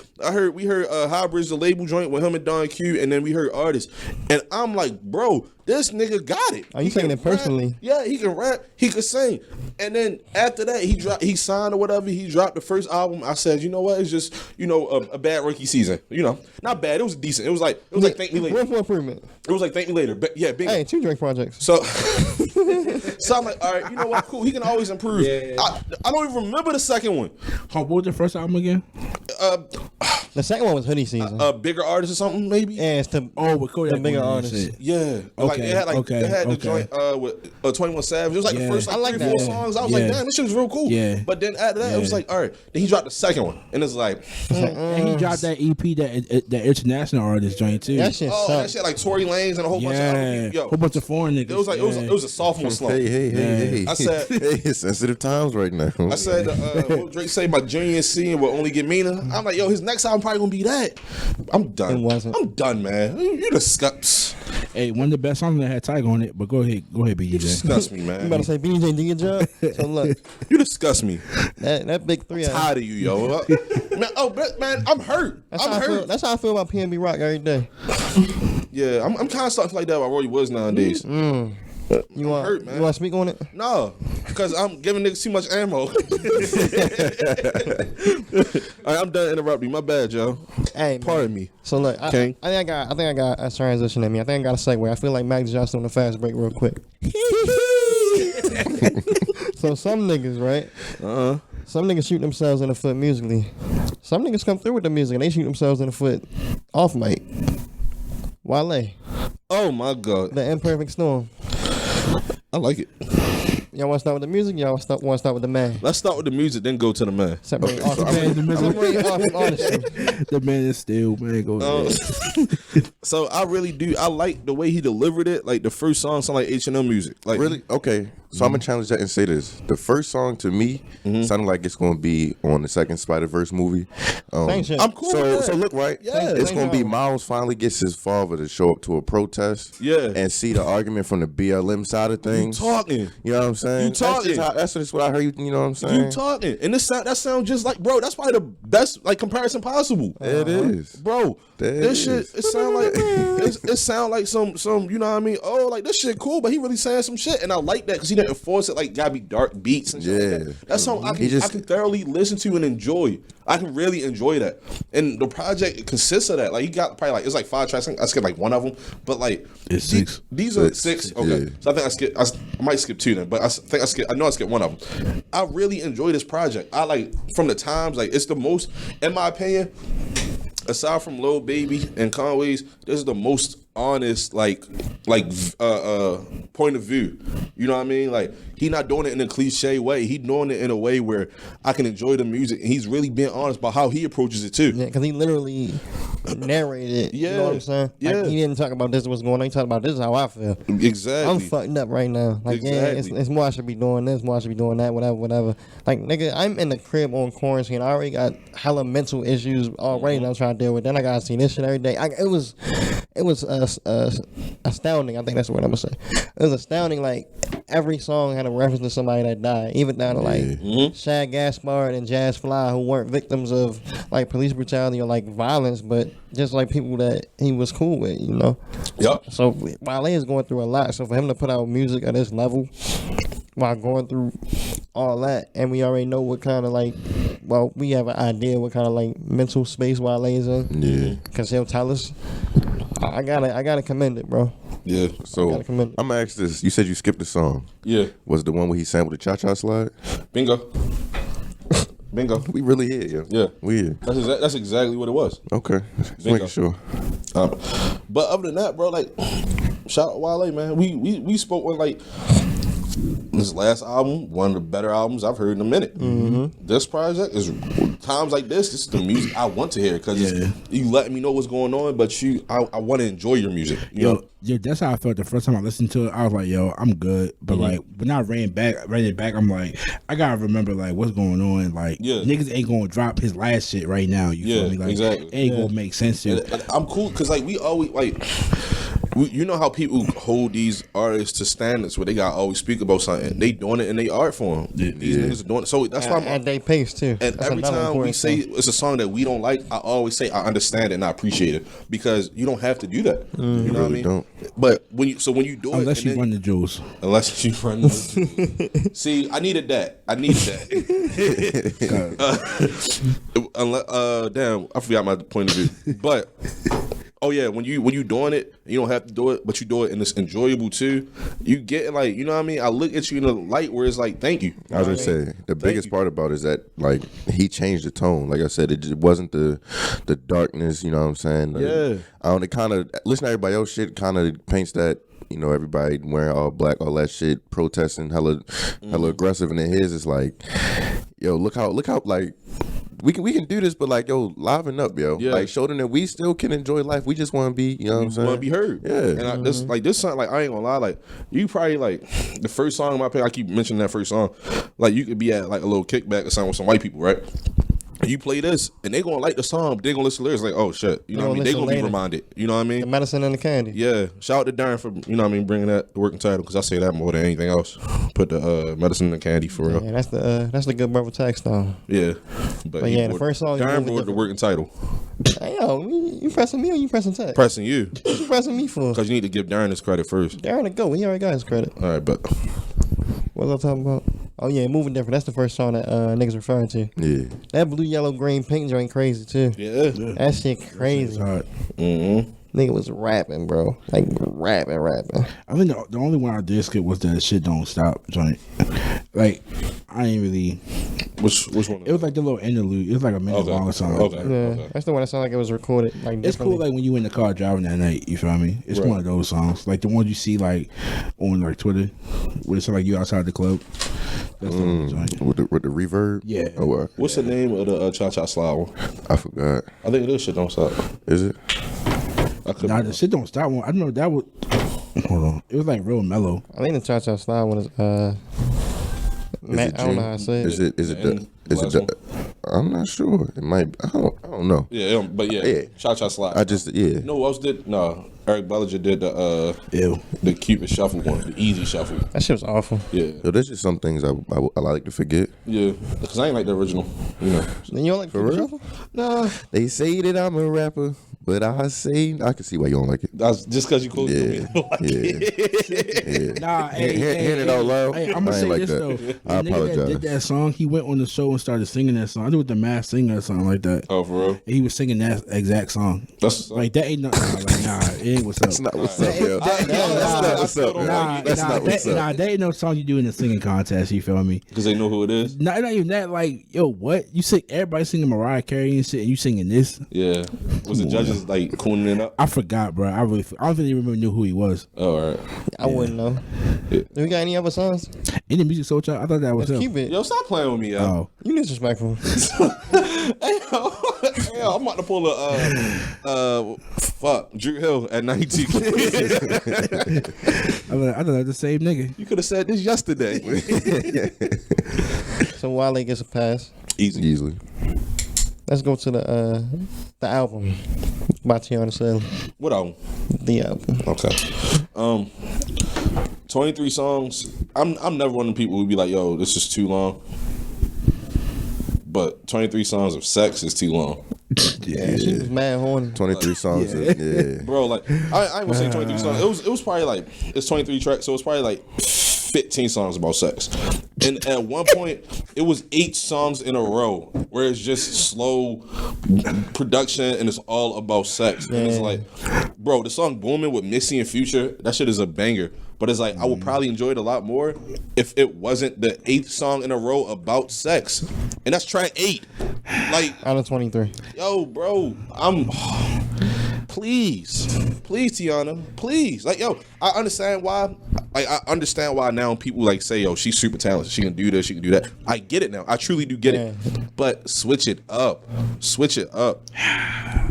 We heard Hybrids, the label joint with him and Don Q, and then we heard artists, and I'm like, bro, this nigga got it. Are you He saying can it personally? rap. Yeah, he can rap, he can sing, and then after that he signed or whatever. He dropped the first album. I said, you know what? It's just a bad rookie season. You know, not bad. It was decent. It was like Thank Me Later. Room for improvement. It was like Thank Me Later. Yeah, big. Hey, 2 Drake projects. So, so I'm like, all right, you know what? Cool. He can always improve. I don't even remember the second one. What was the first album again? The second one was Hoodie Season. A bigger artist or something, maybe. and it's the With Kodak the bigger Black and artists. shit. Yeah, like Okay, it had okay, the okay. joint with 21 Savage. It was like Yeah. the first I like 3 or 4 that. songs. I was Yeah. like, damn, this shit was real cool. Yeah. But then after that, it was Yeah. like, all right. Then he dropped the second one, and it's like, And he dropped that EP, that international artist joint too. That shit oh, that sucks. shit like Tory Lanez and a whole bunch of Yeah, other people. whole bunch of foreign niggas. It was like it was a sophomore slump. Hey. I said- hey, sensitive times right now. I said, what Drake say about Junior and C and will only get meaner. I'm like, yo, his next album probably gonna be that. I'm done. It wasn't. I'm done, man. You disgust. Hey, one of the best songs that had Tiger on it. But go ahead, You BJ. disgust me, You about man. to say BJ did your job? So look, You disgust me. that big 3. Tired of you, yo. Man, I'm hurt. That's I'm how I feel. hurt. That's how I feel about PNB Rock every day. Yeah, I'm kind of starting to feel like that about Roy Woods nowadays. You want hurt, man. you want to speak on it? No, because I'm giving niggas too much ammo. All right, I'm done interrupting. My bad, yo. Hey, man. Pardon me. So look, I King. think I got a transition in me. I think I got a segue. I feel like Mac Johnson on the fast break real quick. So some niggas, right? Some niggas shoot themselves in the foot musically. Some niggas come through with the music and they shoot themselves in the foot off mic. Wale, Oh my God, The Imperfect Storm. I like it. Y'all want to start with the music? Y'all want to start with the man? Let's start with the music, then go to the man. Separate so I'm- separate art from artistry. The man is still man. Go ahead. So I really do. I like the way he delivered it. Like the first song sounded like H&M music. Like Really? Okay. So I'm gonna challenge that and say this: the first song to me sounded like it's gonna be on the second Spider-Verse movie. Same shit. I'm cool. So, with that. so look, right? Yeah. It's Same gonna be genre. Miles finally gets his father to show up to a protest. Yeah. And see the argument from the BLM side of things. talking. You know what I'm saying? You talking. That's just what I heard. You know what I'm saying? You talking, and that sounds just like, bro. That's probably the best like comparison possible. It is. Bro, That this shit is. it sound like it sound like some you know what I mean? Oh, like this shit cool, but he really saying some shit, and I like that because he didn't force it. Like gotta be dark beats and shit. Like Yeah. that. That's something He just- I can thoroughly listen to and enjoy. I can really enjoy that, and the project consists of that. Like he got probably like it's like 5 tracks. I skipped like one of them, but like It's 6. These are 6. Okay, Yeah. so I think I might skip 2 then, but I know I skipped one of them. I really enjoy this project. I like from the times like it's the most, in my opinion, aside from Lil Baby and Conway's, this is the most honest like point of view. You know what I mean? Like, he not doing it in a cliche way. He doing it in a way where I can enjoy the music, and he's really being honest about how he approaches it too. Yeah, because he literally narrated. Yeah. You know what I'm saying? Yeah. Like, he didn't talk about this, what's going on. He talked about this is how I feel. Exactly. I'm fucked up right now. Like, yeah, Exactly. it's more I should be doing this, more I should be doing that, whatever. Like, nigga, I'm in the crib on quarantine. I already got hella mental issues already that I'm trying to deal with. Then I gotta see this shit every day. It was astounding. I think that's what I'm gonna say. It was astounding. Like, every song had a reference to somebody that died, even down to like Shad Gaspard and Jazz Fly, who weren't victims of like police brutality or like violence, but just like people that he was cool with, you know. Yep. So Wale is going through a lot. So for him to put out music at this level while going through all that, and we already know what kind of like, well, we have an idea what kind of like mental space Wale is in. Yeah. Cause he'll tell us. I gotta commend it, bro. Yeah. So Gotta commend it. I'm gonna ask this. You said you skipped the song. Yeah. Was it the one where he sampled the cha-cha slide? Bingo. Bingo. We really here, yo. Yeah. We here. That's exactly what it was. Okay. Just Bingo. making sure. But other than that, bro, like, shout out Wale, man. We spoke on like this last album, one of the better albums I've heard in a minute. Mm-hmm. This project is times like this is the music I want to hear because you letting me know what's going on, but I want to enjoy your music. You know? Yeah, that's how I felt the first time I listened to it. I was like, yo, I'm good. But like when I ran it back, I'm like, I gotta remember like what's going on. Like niggas ain't gonna drop his last shit right now. You feel me? Like exactly. it ain't gonna make sense to And I'm cool because like we always like. You know how people hold these artists to standards where they gotta always speak about something. They doing it in their art form. These niggas are doing it. So that's why I'm at they pace too. And That's every another time we important say thing. it's a song that we don't like, I always say I understand it and I appreciate it because you don't have to do that. You know what I mean? Don't. But when you do unless it, you run the jewels. unless you run the jewels. See, I needed that. Damn, I forgot my point of view. But oh yeah, when you doing it, you don't have to do it, but you do it and it's enjoyable too. You get like, you know what I mean? I look at you in a light where it's like, thank you. I was gonna say the biggest part about it is that like he changed the tone. Like I said, it just wasn't the darkness. You know what I'm saying? It kind of listen to everybody else shit. Kind of paints that. You know, everybody wearing all black, all that shit, protesting, hella aggressive, and then his is like, yo, look how like. We can do this, but like, yo, liven up, yo. Yeah. Like, show them that we still can enjoy life. We just want to be, you know what I'm saying? Want to be heard. Yeah. And this song, like, I ain't gonna lie, like, you probably like the first song in my opinion, I keep mentioning that first song. Like, you could be at like a little kickback or something with some white people, right? You play this, and they gonna like the song, but they gonna listen to lyrics like, oh shit, you know what I mean? They gonna be reminded, you know what I mean? The medicine and the candy. Yeah, shout out to Darren for, you know what I mean, bringing that working title, because I say that more than anything else. Put the medicine and the candy for real. Yeah, that's the good brother text though. Yeah, but yeah, the first song. Darren brought the working title. Hey, yo, you pressing me or you pressing text? Pressing you, What you pressing me for? because you need to give Darren his credit first. Darren to go. He already got his credit. All right, but What was I talking about? Oh yeah, moving different. That's the first song that niggas referring to. Yeah. That blue, yellow, green, pink joint crazy too. yeah. That shit crazy. Mm-hmm. Nigga was rapping, bro. Like rapping. I think the only one I did skip was that shit don't stop joint. Like I ain't really. Which one? It was like the little interlude. It was like a minute long song. Okay. Yeah, that's the one that sounded like it was recorded. Like It's cool, like when you in the car driving that night. You feel me? It's one of those songs, like the ones you see like on like Twitter, where it's like you outside the club. That's the one joint. With the reverb. Yeah. Oh, What's the name of the Cha Cha Slide one? I forgot. I think it is Shit Don't Stop. Is it? I could. Nah, the shit don't stop one. I don't know that was. Hold on, it was like real mellow. I think the Cha Cha Slide one is I don't know how to say it. Is it? I'm not sure. It might. I don't know. Yeah, but yeah. Cha Cha Slide. I just You know who else did? No, Eric Bellinger did the Cupid Shuffle one, the easy shuffle. That shit was awful. Yeah, So there's just some things I like to forget. yeah. Because I ain't like the original. You know. Then you don't like Cupid Shuffle? Nah, They say that I'm a rapper, but I can see why you don't like it. that's just because you close to me. Yeah. Nah, Hearing it out loud, Hey, I'm I gonna ain't say like this that. though. I The nigga that apologize. did that song, he went on the show and started singing that song. I think it was the Masked Singer or something like that. Oh, for real? And he was singing that exact song. That's Like that ain't nothing. Nah, it ain't what's up. That's not what's up, yo. That's not what's up, yo. That's not what's up. Nah, that ain't no song you do in a singing contest. You feel me? because they know who it is. Not even that. Like, yo, what you sing? Everybody singing Mariah Carey and shit, and you singing this? Yeah. Was the judges just like cooning it up? I forgot, bro. I don't even knew who he was. Oh, all right. I wouldn't know. Yeah. Do we got any other songs? Any music soul child? I thought that was Let's him. keep it. Yo, stop playing with me, yo. Oh, You disrespectful. Yo, I'm about to pull fuck, Drew Hill at 19. I thought that was the same nigga. You could have said this yesterday. So Wale gets a pass. Easily. Let's go to the album by Tiana Taylor. What album? The album. Okay. 23 songs. I'm never one of the people who be like, yo, this is too long. But 23 songs of sex is too long. Yeah, she was mad horny. 23 songs. Yeah. Bro, like I ain't gonna say 23 songs. It was probably like, it's 23 tracks, so it's probably like 15 songs about sex. And at one point, it was 8 songs in a row where it's just slow production and it's all about sex. And it's like, bro, the song Booming with Missy and Future, that shit is a banger. But it's like, I would probably enjoy it a lot more if it wasn't the 8th song in a row about sex. And that's track 8. Like, Out of 23. yo, bro, please, Tiana, please. Like, yo, I understand why. Like, I understand why now people like say, yo, she's super talented. She can do this, she can do that. I get it now. I truly do get it. But switch it up. Switch it up.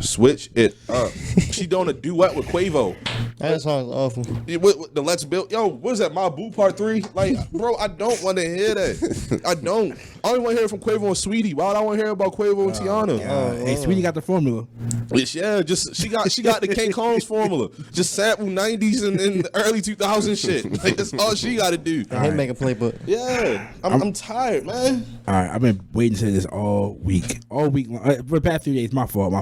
Switch it up. She doing a duet with Quavo. That song's awful. With the Let's Build. Yo, what is that? My Boo Part 3? Like, bro, I don't want to hear that. I don't. I only want to hear it from Quavo and Sweetie. Why would I want to hear about Quavo and Tiana? Hey, Sweetie got the formula. Yeah, just she got the K Combs formula. Just sample 90s and the early 2000s shit. Like, that's all she got to do. The Hitmaker playbook. Yeah, I'm tired, man. All right, I've been waiting to say this all week long. For the past 3 days. My fault.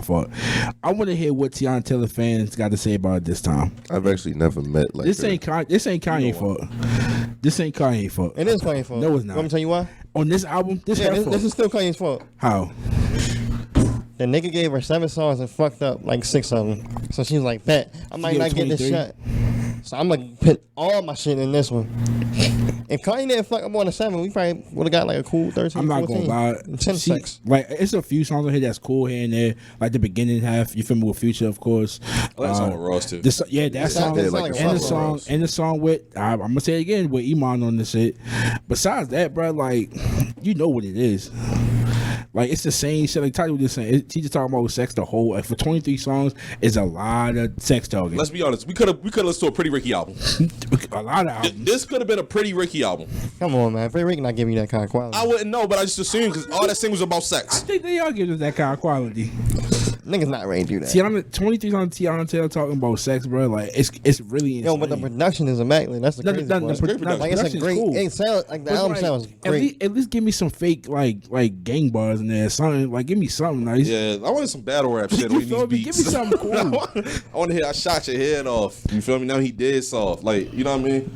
I want to hear what Tiana Taylor fans got to say about it this time. I've actually never met like This ain't Kanye fault. This ain't Kanye fault. It is Kanye's fault. No, it's not. Let me tell you why. On this album, this Yeah, her fault. this is still Kanye's fault. How? The nigga gave her 7 songs and fucked up like 6 of them. So she's like, bet, I might gave not get this 23? shot. So I'm gonna put all my shit in this one. If Kanye didn't fuck up on the 7, we probably would have got like a cool 13, I'm not 14. gonna lie. 10 6. Like, it's a few songs on here that's cool here and there. Like the beginning half, you feel me, with Future, of course. I like the song with Ross too. That song, Yeah, like and the fuck song, Ross. and the song with I'm gonna say it again with Iman on this shit. Besides that, bro, like, you know what it is. Like, it's the same shit. Like Tati was just saying, she just talking about sex the whole. Like, for 23 songs, is a lot of sex talking. Let's be honest. We could have listened to a Pretty Ricky album. A lot of albums. This could have been a Pretty Ricky album. Come on, man. Free Rick not giving you that kind of quality. I wouldn't know, but I just assumed because all that sing was about I sex. think they all give us that kind of quality. Niggas not ready to do that. Tiana, 23 on Tiana Taylor talking about sex, bro. Like, it's really insane. Yo, but the production is immaculate. That's the crazy part. great production. Like, it's a Production's great. cool. It sounds like the But, album like, sounds great. At least give me some fake like gang bars in there, something like give me something nice. Yeah, I wanted some battle rap shit You on feel these me? beats. Give me something cool. I want to hear I shot your head off. You feel me? Now he dead soft. Like, you know what I mean?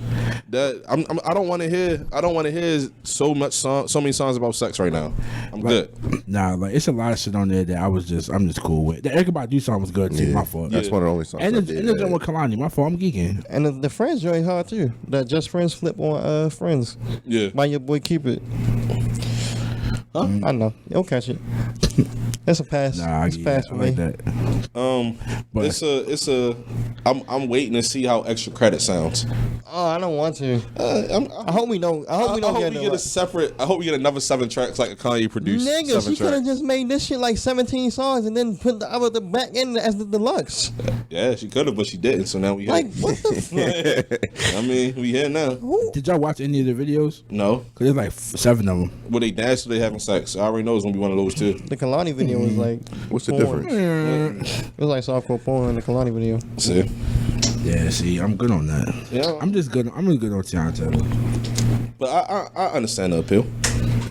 That I don't want to hear so many songs about sex right now. I'm good. Nah, like it's a lot of shit on there that I'm just cool with. The Erykah Badu song was good too. Yeah, My fault. That's one of the only songs. And I the did. joint with Kalani. My fault. I'm geeking. And the Friends joint hard too. That Just Friends flip on Friends Yeah. by your boy Cupid. Huh? I know. You'll catch it. That's a pass. Nah, it's a pass for I me. like that. But- It's a. I'm waiting to see how Extra Credit sounds. Oh, I don't want to. I hope we don't. I hope we don't get we get a separate. I hope we get another 7 tracks like a Kanye produced. Nigga, 7 she could have tracks. just made this shit like 17 songs and then put the back end as the deluxe. Yeah, she could have, but she didn't. So now we here. Like, what the fuck? I mean, we here now. Did y'all watch any of the videos? No, Cause there's like 7 of them. when they dance, they having sex. I already know it's gonna be one of those too. The Kalani video was like. What's the porn. difference? It was like softcore porn in the Kalani video. See, Yeah, see, I'm good on that. Yeah. I'm just good on Tiana Taylor. but I understand the appeal.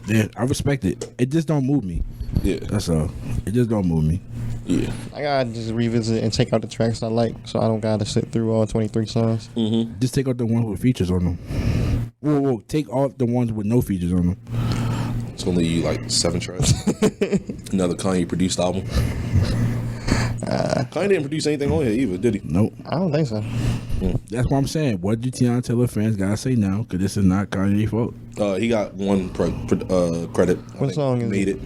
Yeah, I respect it. It just don't move me. Yeah, That's all. It just don't move me. yeah. I gotta just revisit and take out the tracks I like, so I don't gotta sit through all 23 songs. Just take out the ones with features on them. Whoa, take off the ones with no features on them. It's gonna leave you like 7 tracks. Another Kanye produced album. Kanye didn't produce anything on here either, did he? Nope. I don't think so. That's what I'm saying. What do Tiana Taylor fans gotta say now? Cause this is not Kanye's fault. He got one credit. I What think. song is Made it?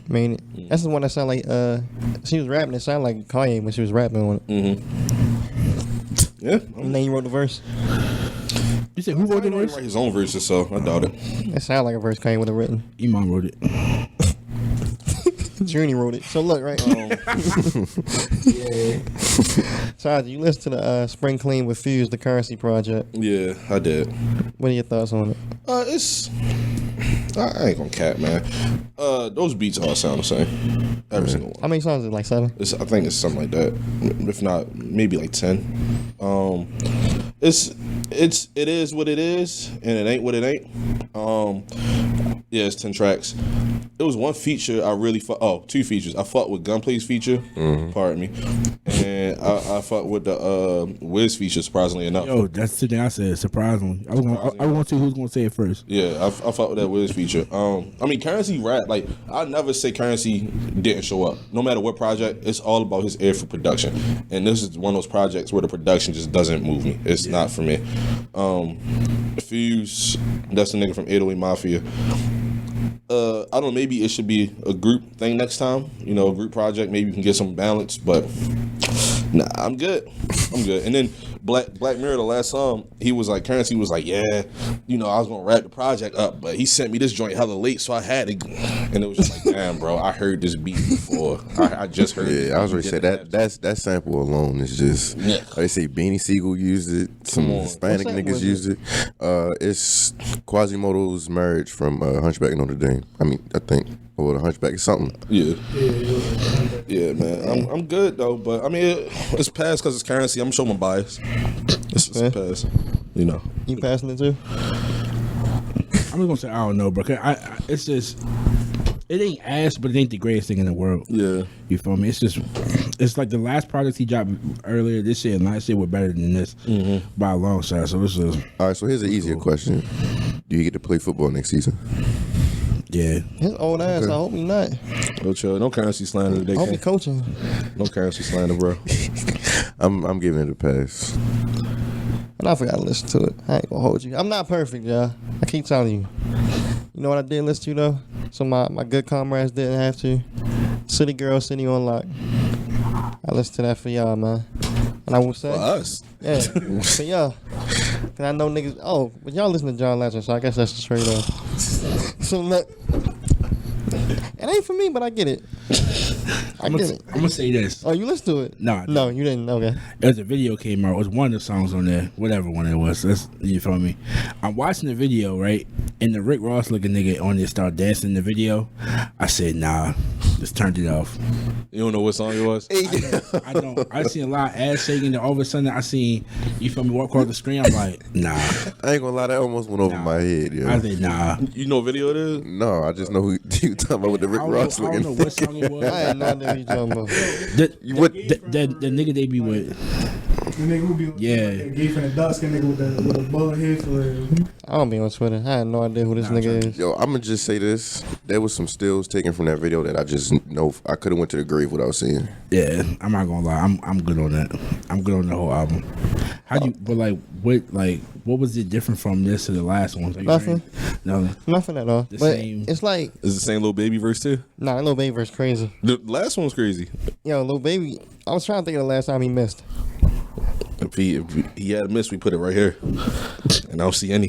made it. That's the one that sounded like she was rapping. It sounded like Kanye when she was rapping on it. Yeah. And then you wrote the verse. You said who wrote the He verse? write his own verses, so I doubt it. It sounded like a verse Kanye would have written. Iman wrote it. Journey wrote it. So look, right? Todd, you listen to the Spring Clean with Fuse, the Currency project. Yeah, I did. What are your thoughts on it? It's. I ain't gonna cap, man. Those beats all sound the same. Every single one. How many songs is it? Like 7? I think it's something like that. If not, maybe like 10. It is what it is, and it ain't what it ain't. Yeah, it's 10 tracks. It was one feature I really two features. I fucked with Gunplay's feature, pardon me, and I fucked with the Wiz feature. Surprisingly enough, Yo, that's the thing I said. Surprisingly, I was gonna see who's gonna say it first. yeah, I fucked with that Wiz feature. I mean, Currency rap, like I never say Currency didn't show up. No matter what project, it's all about his ear for production, and this is one of those projects where the production just doesn't move me. It's not for me. Fuse, that's the nigga from 808 Mafia. I don't know, maybe it should be a group thing next time, a group project. Maybe you can get some balance, but nah, I'm good. And then Black Mirror, the last song, he was like, Currency was like, yeah, I was gonna wrap the project up, but he sent me this joint hella late, so I had to, and it was just like, damn, bro, I heard this beat before. I just heard it. Yeah, I was ready to say that sample alone is just, like they say Beanie Siegel used it, some Hispanic niggas used it. It's Quasimodo's Marriage from Hunchback of Notre Dame. I think, or the Hunchback is something. Yeah, man. I'm good though, but I mean, it's passed because it's Currency. I'm showing my bias. It's passed. You passing it too? I'm just gonna say I don't know, bro. 'Cause it's just it ain't ass, but it ain't the greatest thing in the world. Yeah, you feel me? It's like the last project he dropped earlier this year and last year were better than this by a long shot. So this is all right. So here's an easier question: do you get to play football next season? Yeah. His old ass. I hope he not. No chill. No Currency slander today. I hope he coaching. No Currency slander, bro. I'm giving it a pass. And I forgot to listen to it. I ain't gonna hold you. I'm not perfect, y'all. I keep telling you. You know what I did listen to though? So my good comrades didn't have to. City Girl, City on Lock. I listened to that for y'all, man. And I will say, For us. Yeah, for y'all. Cause I know niggas. Oh, but y'all listen to John Legend, so I guess that's the straight up. So look, it ain't for me, but I get it. I get it. I'm gonna say this. Oh, you listened to it? No, you didn't. Okay. There's a video came out. It was one of the songs on there, whatever one it was. You feel me? I'm watching the video, right? And the Rick Ross looking nigga on there start dancing in the video. I said, nah, just turned it off. You don't know what song it was? I don't. I seen a lot of ass shaking. And all of a sudden, I seen, you feel me, walk across the screen. I'm like, nah. I ain't gonna lie, that almost went over my head. Yeah. I said, nah. You know what video it is? No, I just know who you talking about with the Rick Ross looking. I don't know what song it was. I had no idea what you talking about. The nigga they be with. The nigga who be Geef in the dark skin nigga with a bald head for real. I don't be on Twitter. I had no idea who this nigga is. Yo, I'm gonna just say this. There was some stills taken from that video that I just know I could have went to the grave without seeing. Yeah, I'm not gonna lie. I'm good on that. I'm good on the whole album. What was it different from this to the last one? Nothing. Nothing at all. The but same. it's like, Is the same Lil Baby verse too? nah, Lil Baby verse crazy. The last one was crazy. Yo, Lil Baby, I was trying to think of the last time he missed. If he had a miss, we put it right here, and I don't see any.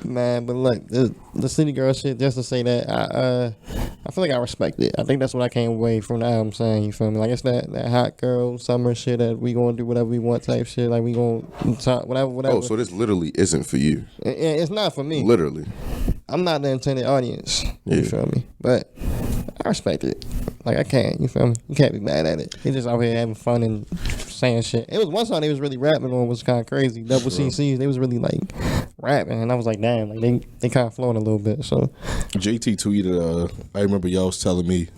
Man, but look, the City Girl shit, just to say that, I feel like I respect it. I think that's what I came away from the album saying, you feel me? Like, it's that hot girl summer shit that we gonna do whatever we want type shit. Like, we gonna talk, whatever. Oh, so this literally isn't for you. It's not for me. Literally. I'm not the intended audience. You feel me? But I respect it. Like, I can't, you feel me? You can't be mad at it. He just out here having fun and saying shit. It was one song they was really rapping on, was kind of crazy. Double CCs, they was really like rapping, and I was like, damn, like they kind of flowing a little bit. So JT tweeted, I remember y'all was telling me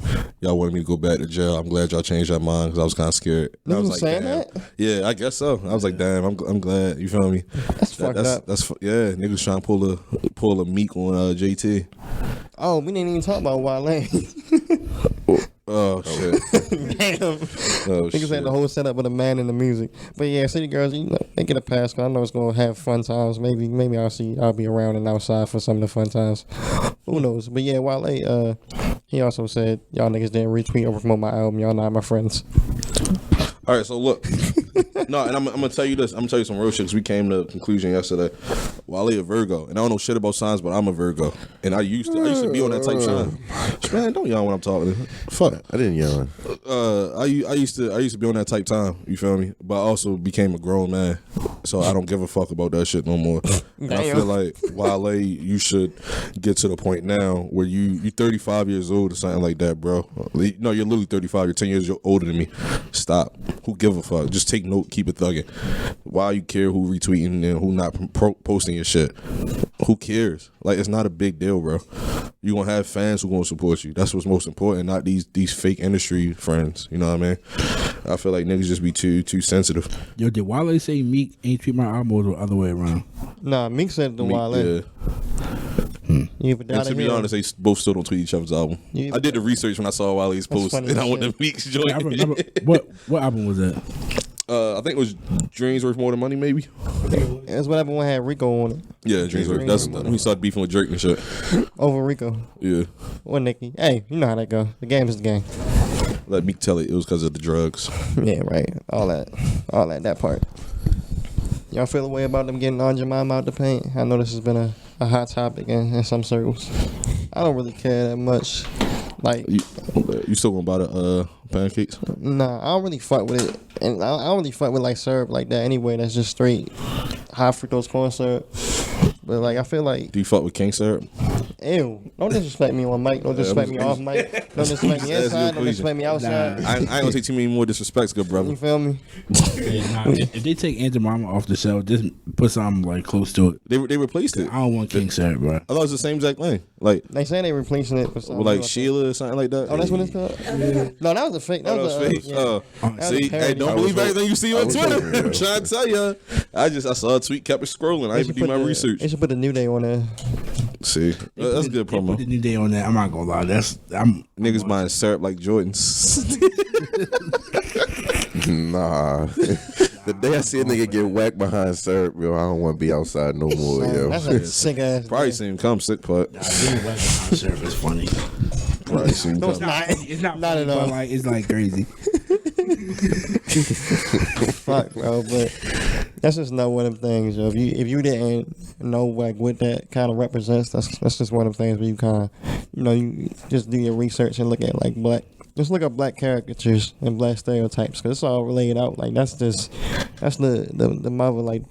y'all wanted me to go back to jail. I'm glad y'all changed your mind because I was kind of scared. And I was like, saying damn. that? Yeah, I guess so. I was like, damn, I'm glad. You feel me? That's fucked up. Yeah, niggas trying to pull a meek on JT. Oh, we didn't even talk about Wale. Oh shit! Damn. Niggas had the whole setup with a man in the music. But yeah, City Girls, you know, they get a pass. Cause I know it's gonna have fun times. Maybe I'll be around and outside for some of the fun times. Who knows? But yeah, Wale, he also said, y'all niggas didn't retweet or promote my album. Y'all not my friends. All right, so look. No, and I'm gonna tell you this. I'm gonna tell you some real shit. 'Cause we came to a conclusion yesterday. Wale a Virgo, and I don't know shit about signs, but I'm a Virgo, and I used to be on that type sign. Man, don't yawn when I'm talking. Fuck. I didn't yawn. I used to be on that type time. You feel me? But I also became a grown man, so I don't give a fuck about that shit no more. And I feel like Wale, you should get to the point now where you 35 years old or something like that, bro. No, you're literally 35. You're 10 years older than me. Stop. Who give a fuck? Just take note. Keep it thugging. Why you care who retweeting and who not posting your shit? Who cares? Like, it's not a big deal, bro. You gonna have fans who gonna support you. That's what's most important, not these fake industry friends. You know what I mean? I feel like niggas just be too sensitive. Yo, did Wale say Meek ain't treat my album or the other way around? Nah, Meek said the Wale. Yeah. You And to be honest, they both still don't tweet each other's album. I did the research when I saw Wale's post, funny and I as went shit. to Meek's joint. I remember what album was that? I think it was Dreams Worth More Than Money, maybe. That's what happened when I had Rico on it. Yeah, Dreams Worth. That's when he started beefing with Drake and shit. Over Rico. Yeah. Or Nicki. Hey, you know how that go. The game is the game. Let Meek tell it was because of the drugs. Yeah, right. All that part. Y'all feel the way about them getting Aunt Jemima out the paint? I know this has been a hot topic in some circles. I don't really care that much. Like, you still gonna buy the pancakes? Nah, I don't really fuck with it, and I don't really fuck with like syrup like that anyway. That's just straight high fructose corn syrup. But like, I feel like, Do you fuck with king syrup? ew, don't disrespect me on mic. Don't disrespect me off mic. Don't disrespect me inside. Don't disrespect me outside. I ain't gonna take too many more disrespects, good brother. You feel me? If they take Aunt Jemima off the show, just put something like close to it. They replaced it. I don't want King syrup, bro. I thought it was the same exact thing. Like, They say they replacing it for something. with like Sheila or something like that. Oh, that's what it's called? No, that was a fake. That Oh, was that was fake. yeah. See, was a hey, parody. don't I believe was everything you see on was Twitter. hoping, yeah. I'm trying to tell you. I saw a tweet, kept it scrolling. I They didn't should do my put the- research. They should put the New Day on there. See, that's good They put promo. the New Day on that. I'm not gonna lie. Niggas buying syrup like Jordans. Nah. The day I see a nigga get whacked behind syrup, yo, I don't want to be outside no more, yo. That's a sick ass. Probably seen him come sick part. Syrup is funny. Probably seen him No, it's come. not. It's not Not funny, at but all. like it's like crazy. Fuck, bro, but that's just not one of them things, yo. If you didn't know like what that kind of represents, that's just one of them things where you kind of, you just do your research and look at like just look up black caricatures and black stereotypes, because it's all laid out. Like that's the mother, like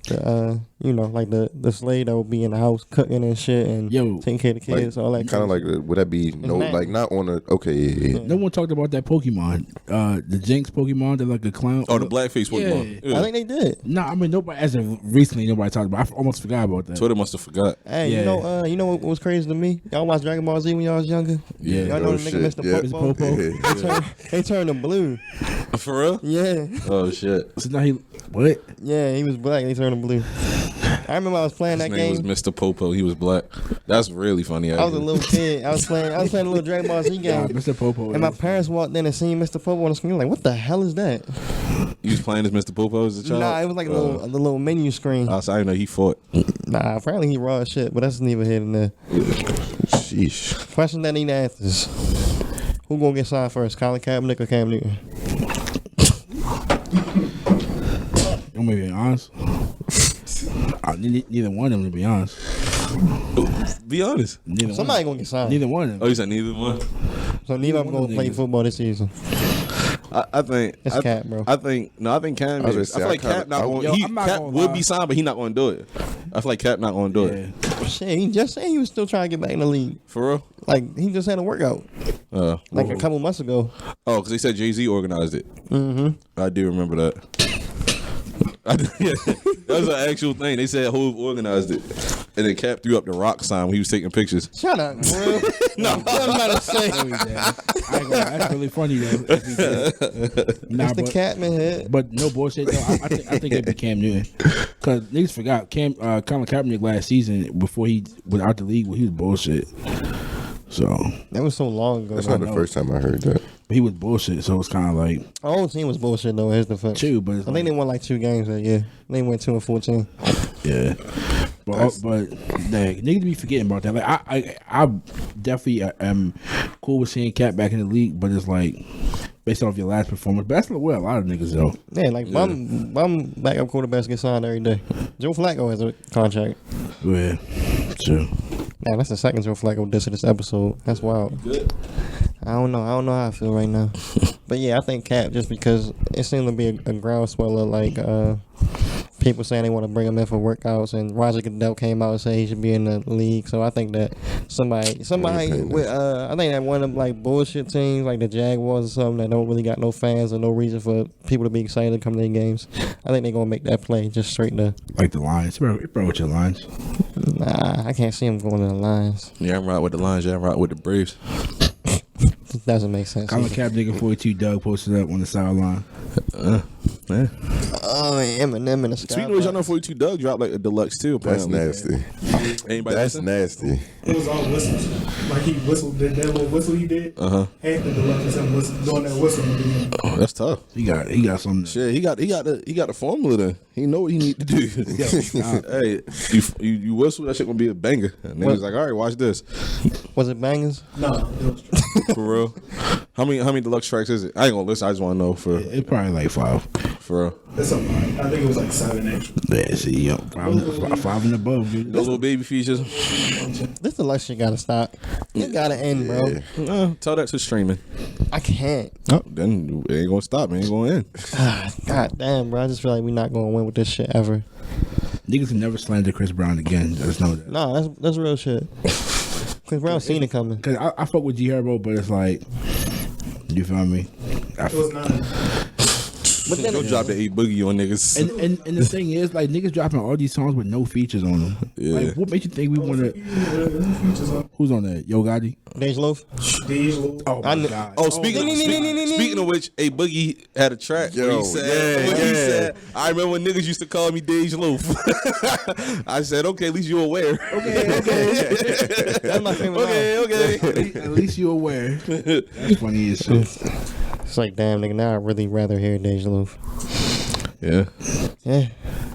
like the slave that would be in the house cooking and shit and taking care of the kids, all that Kind of like, would that be no, nasty. like not on a, okay, yeah. No one talked about that Pokemon, the Jinx Pokemon, that like a clown. Oh, the blackface Pokemon. Yeah. Yeah. I think they did. No, I mean nobody. As of recently, nobody talked about. I almost forgot about that. Twitter must have forgot. Hey, Yeah. you know what was crazy to me? Y'all watch Dragon Ball Z when y'all was younger? Yeah. Y'all know Oh, the nigga shit. Mr. Yeah. Popo? Popo. They turned him blue. For real? Yeah. Oh shit. So now he what? Yeah, he was black. They turned him blue. I remember I was playing His that name game. was Mr. Popo. He was black. That's really funny. I was a little kid. I was playing a little Dragon Ball Z Nah, game. Mr. Popo. And my parents walked in and seen Mr. Popo on the screen. Like, what the hell is that? You was playing as Mr. Popo as a child? Nah, it was like a little menu screen. So I didn't know he fought. Nah, apparently he raw as shit, but that's neither here nor there. Sheesh. Question that need answers. Who gonna get signed first, Colin Kaepernick or Cam Newton? I'm gonna be honest. Neither one of them, to be honest. Be honest. Neither Somebody one. gonna get signed. Neither one of Oh, them. you said neither one? So neither of them one of gonna play niggas. football this season. I think It's Cap, bro. I think Cam. I was I gonna say, feel like I kinda- Cap not I- going. Yo, I'm not Cap gonna would lie. be signed, but he not going to do it. I feel like Cap not going to do it. Yeah. Shit, he just said he was still trying to get back in the league. For real? Like, he just had a workout like a couple months ago. Oh, because they said Jay-Z organized it. Mm-hmm. I do remember that. Yeah, that was an actual thing. They said Hov organized it, and then Cap threw up the rock sign when he was taking pictures. Shut up, bro. No, I'm about to say. I ain't gonna lie, that's really funny though. If he did. Nah, It's the Catman head. But no bullshit though. I think it'd be Cam Newton, because niggas forgot Colin Kaepernick last season before he was out the league. He was bullshit. So That was so long ago. That's though. not the first time I heard that. he was bullshit. So it's kind of like Our whole team was bullshit though. Here's the fact. true, but it's I think they won like 2 games that year. They went 2-14. yeah. But niggas be forgetting about that. Like definitely am cool with seeing Cat back in the league, but it's like based off your last performance. But that's where a lot of niggas though. Yeah, like bum backup quarterbacks get signed every day. Joe Flacco has a contract. Yeah, true. Now that's the second Joe Flacco diss of this episode. That's wild. Good. I don't know how I feel right now. But yeah, I think Cap, just because it seemed to be a groundswell of like people saying they want to bring him in for workouts, and Roger Goodell came out and said he should be in the league. So I think that somebody with I think that one of them like bullshit teams like the Jaguars or something that don't really got no fans or no reason for people to be excited to come to their games. I think they're gonna make that play just straight to like the Lions. Bro, with your Lions. Nah, I can't see him going to the Lions. Yeah, I'm right with the Lions. Yeah, I'm right with the Braves. Doesn't make sense. Colin Kaepernick 42 Doug posted up on the sideline. Yeah. Oh, Eminem in the sky. Speaking of which, I know 42 Doug dropped like a deluxe too. That's Apparently. nasty. Anybody That's listen? nasty. It was all whistles. Like he whistled, that little whistle he did. Uh-huh. Half the deluxe is him doing that whistle in the beginning. Oh, that's tough. He got something. Shit, he got the formula then. He know what he need to do. Hey, you whistle, that shit gonna be a banger. And then he's like, all right, watch this. Was it bangers? No, it was true. For real. How many deluxe tracks is it? I ain't gonna listen. I just want to know for It's probably like 5. for real. It's something. I think it was like 7 extra. Yeah, see, yo, 5 and above, dude. The little baby features. This election gotta stop. It gotta end, bro. Tell that to streaming. I can't. Oh, then it ain't gonna stop. It ain't gonna end. God damn, bro. I just feel like we're not gonna win with this shit ever. Niggas can never slander Chris Brown again. Just know that. Nah, that's real shit. Chris Brown seen it coming. Cause I fuck with G Herbo, but it's like, you feel me? It was 9. But then Don't drop the A Boogie on niggas. And the thing is, like, niggas dropping all these songs with no features on them. Yeah. Like, what makes you think we want to? Who's on that? Yo Gotti? Dej Loaf. Oh my god. Oh, speaking of which, A Boogie had a track where he said, I remember when niggas used to call me Dej Loaf. I said, okay, at least you're aware. Okay. That's my favorite line. Okay. At least you're aware. That's funny as shit. It's like, damn, nigga, now I'd really rather hear Dej Loaf. Yeah. Yeah.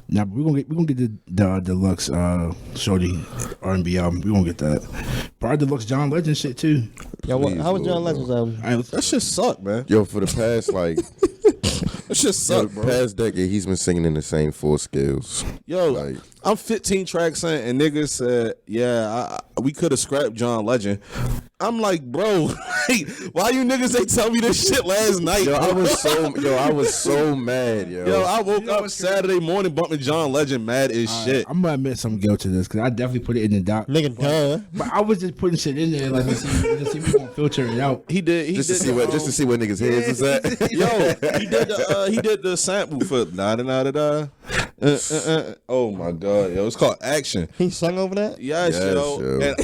Now we're gonna get the deluxe Shorty R&B album. We gonna get that. Part deluxe John Legend shit too. Yo, how was John Legend's album? That shit suck, man. Yo, for the past like That shit suck, bro. past decade, he's been singing in the same 4 scales. Yo, Like- I'm 15 tracks in, and niggas said, yeah, we could have scrapped John Legend. I'm like, bro, like, why you niggas ain't tell me this shit last night? Yo, I bro? was so mad, yo. Yo, I woke up Saturday morning bumping John Legend mad as shit. I'm gonna admit some guilt to this because I definitely put it in the doc. Nigga, duh. But I was just putting shit in there like to see if we gonna filter it out. He did. just to see what niggas' heads is at. Yo, he did the sample for da da da da da. Oh my god, yo, it's called Action. He sung over that? Yes, Yes, yo. yo.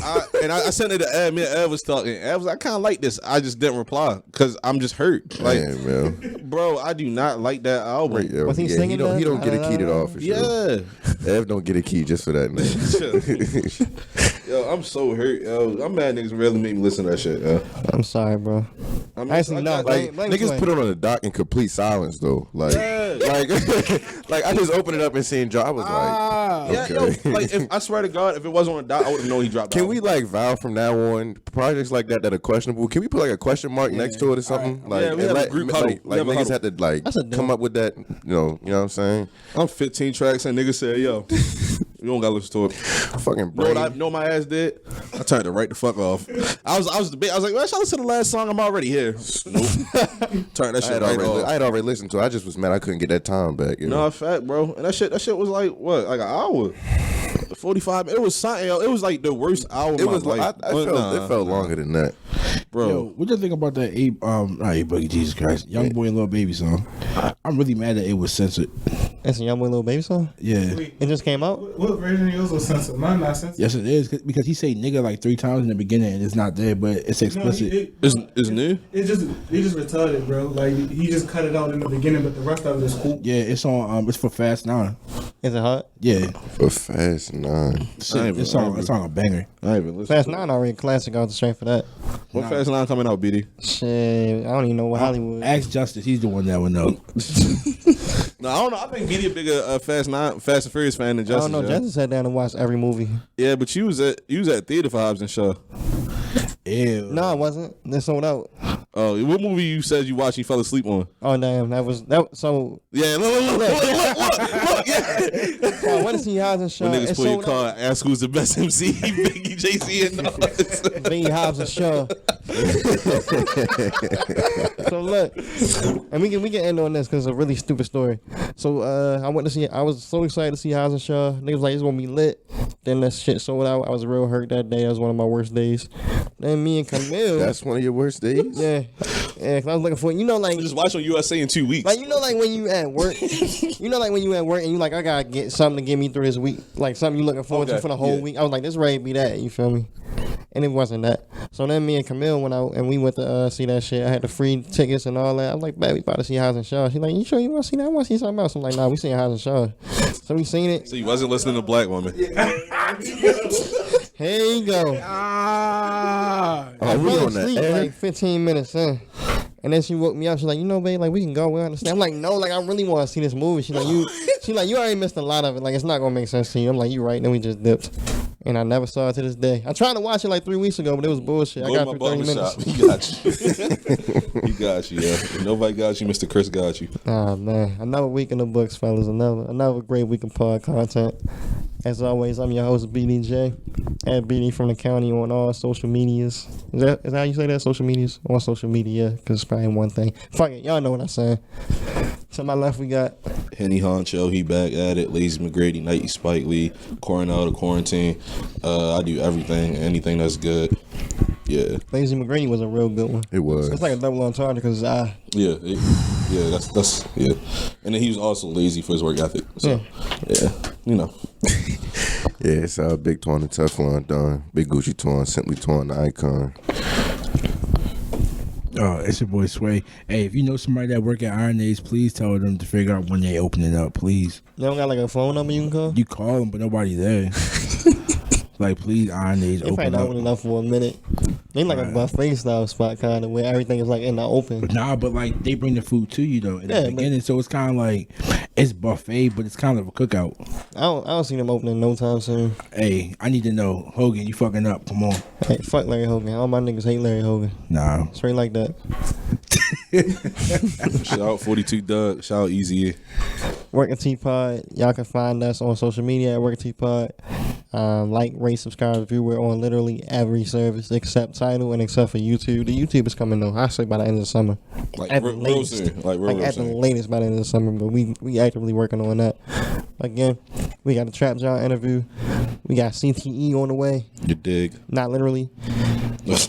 And I sent it to Ev. Me and Ev was talking. Ev was like, I kind of like this. I just didn't reply because I'm just hurt. Like, Damn, yo. bro, I do not like that album. Right, yo. Was he Yeah, singing that? He don't get a key to the office. Yeah. Yo. Ev don't get a key just for that name. Yo, I'm so hurt, yo. I'm mad niggas really make me listen to that shit, yo. I'm sorry, bro. I mean, Actually, I no. got- Blame Niggas Sway. put it on the dock in complete silence though. Like, like I just opened it up and seen Joe. I was like, Yeah, okay. yo, like, if I swear to God, if it wasn't on a dot, I would have known he dropped. Can we like vow from now on projects like that are questionable? Can we put like a question mark next to it or something? Like, Yeah, we and have a group huddle. like We have a niggas huddle. have to like That's a come up with that. You know what I'm saying? I'm 15 tracks and niggas said, yo, you don't gotta listen to it. Fucking Know brain. what I know my ass did? I turned it right the fuck off. I was like, man, should I listen to the last song? I'm already here. Nope. Turn that I shit had, right already, I off. had already listened to it. I just was mad I couldn't get that time back. You know? No, fact, bro. And that shit was like what, like an hour, 45. It was something. It was like the worst hour. It was. It felt longer than that. bro. Yo, what you think about that not A Boogie, Jesus Christ, Young Boy and Lil Baby song? I'm really mad that it was censored. That's a Young Boy Little Baby song? Yeah. It just came out? What version of yours was censored? Mine not censored. Yes, it is because he say nigga like 3 times in the beginning and it's not there, but it's explicit. It's new. It just retarded, bro. Like he just cut it out in the beginning, but the rest of it is cool. Yeah, it's on. It's for Fast 9. Is it hot? Yeah, For Fast 9. shit, it's on a banger. I ain't even listen. Fast 9 already a classic out the strength for that. What Fast 9 coming out, BD? Shit, I don't even know what Hollywood. Ask Justice, he's the one that would know. No, I don't know. I think BD a bigger Fast and Furious fan than I Justice. don't know. yeah. Justice sat down and watched every movie. Yeah, but you was at Theater for Hobbs and Shaw. Ew. No, it wasn't. They sold out. Oh, what movie you said you watched and you fell asleep on? Oh damn, that. So Yeah, look, yeah. I went to see Hobbs and Shaw. When niggas It pull your sold car, out. ask who's the best MC, Biggie, JC, and Nas. Biggie, Hobbs and Shaw. So look, and we can end on this because it's a really stupid story. So I went to see. I was so excited to see Hobbs and Shaw. Niggas was like, it's gonna be lit. Then that shit sold out. I was real hurt that day. That was one of my worst days. Then me and Camille. That's one of your worst days? Yeah, cause I was looking for, like Just watch on USA in 2 weeks. like like when you at work, like when you at work and you like, I gotta get something to get me through this week, like something you looking forward to for the whole week. I was like, this ready to be that, you feel me? And it wasn't that. So then me and Camille went out and we went to see that shit. I had the free tickets and all that. I was like, man, we about to see Hobbs and Shaw. She's like, you sure you want to see that? I want to see something else. I'm like, nah, we seen Hobbs and Shaw. So we seen it. So you wasn't listening to Black Woman. Here you go. Oh, I we fell on the asleep air? like 15 minutes in. And then she woke me up. She's like, babe, like we can go. We understand. I'm like, no, like I really want to see this movie. She's like, you already missed a lot of it. Like it's not gonna make sense to you. I'm like, you right. And then we just dipped. And I never saw it to this day. I tried to watch it like 3 weeks ago, but it was bullshit. Go I to got my through 30 barber minutes. shop. He got you. He got you, yeah. If nobody got you, Mr. Chris got you. Oh man, another week in the books, fellas. Another great week of pod content. As always, I'm your host, BDJ, at BD from the county on all social medias. Is that how you say that? Social medias? On social media, because it's probably one thing. Fuck it, y'all know what I'm saying. To my left, we got Henny Honcho, he back at it. Lazy McGrady, Nike, Spike Lee, Coronel, the Quarantine. I do everything, anything that's good. Yeah. Lazy McGrady was a real good one. It was. It's like a double entendre because I. Yeah, that's yeah. And then he was also lazy for his work ethic. So, yeah, you know. Yeah, it's Big Twan, the Teflon Don, Big Gucci Twan, Simply Twan, the Icon. Oh, it's your boy Sway. Hey, if you know somebody that work at Iron Age, please tell them to figure out when they open it up, please. They don't got like a phone number you can call? You call them, but nobody there. Like, please, Iron Age, They open probably not up. open enough for a minute. They like a buffet style spot kind of where everything is like in the open. Nah, but like they bring the food to you though in Yeah, the beginning, so it's kind of like it's buffet, but it's kind of a cookout. I don't see them opening no time soon. Hey, I need to know, Hogan, you fucking up? Come on. Hey, fuck Larry Hogan. All my niggas hate Larry Hogan. Nah. Straight like that. Shout out 42 Doug. Shout out Easy. Working T-Pod. Y'all can find us on social media at Working T-Pod. Like, rate, subscribe, review. We're on literally every service except Tidal and except for YouTube. The YouTube is coming though. I say by the end of the summer. Like at the real latest. soon. Like real at the soon. latest by the end of the summer. But we actively working on that. Again, we got a Trap John interview. We got CTE on the way. You dig. Not literally.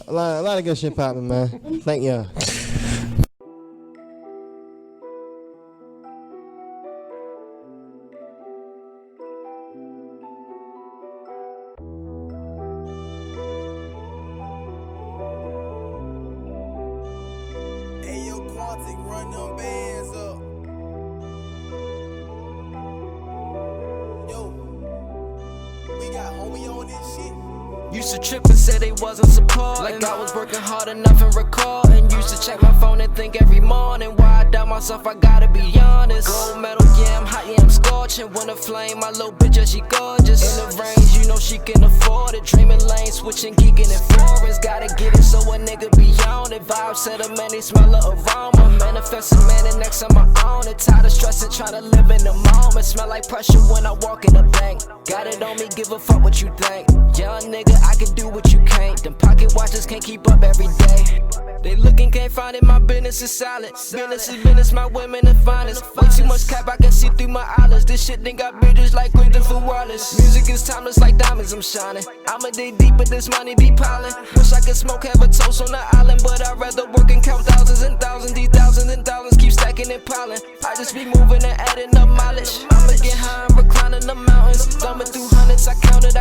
A lot of good shit popping, man. Thank y'all. Hey, yo, Quantic, run them bands up. Yo, we got homie on this shit. Used to trip and say they wasn't supporting. Like I was working hard enough and recording. Used to check my phone and think every morning why I doubt myself, I gotta be honest. Gold medal, yeah, I'm hot, yeah, I'm scorching. When a flame, my little bitch, yeah, she gorgeous. In the range, you know she can afford it. Dreaming lane, switching, geeking in Florence. Gotta get it so a nigga be on it. Vibe set a man, they smell the aroma. Manifesting, man, and next time I own it. Tired of stressing, try to live in the moment. Smell like pressure when I walk in the bank. Got it on me, give a fuck what you think. Young nigga, I can do what you can't. Them pocket watchers can't keep up every day. They looking, can't find it, my business is solid. Business is business, my women the finest. Way too much cap, I can see through my eyelids. This shit done got bitches like Christopher Wallace. Music is timeless like diamonds, I'm shining. I'ma dig deep, but this money be piling. Wish I could smoke, have a toast on the island, but I'd rather work and count thousands and thousands. These thousands and dollars keep stacking and piling. I just be moving and adding up mileage. I'ma get high and reclining the mountains. Thumbing through hundreds, I count it.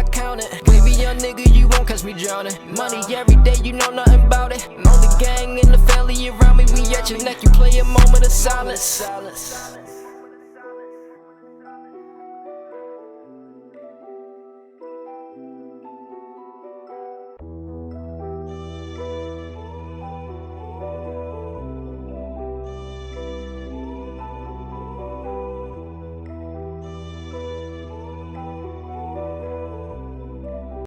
Baby, young nigga, you won't catch me drowning. Money every day, you know nothing about it. Know the gang and the family around me, we at your neck, you play a moment of silence.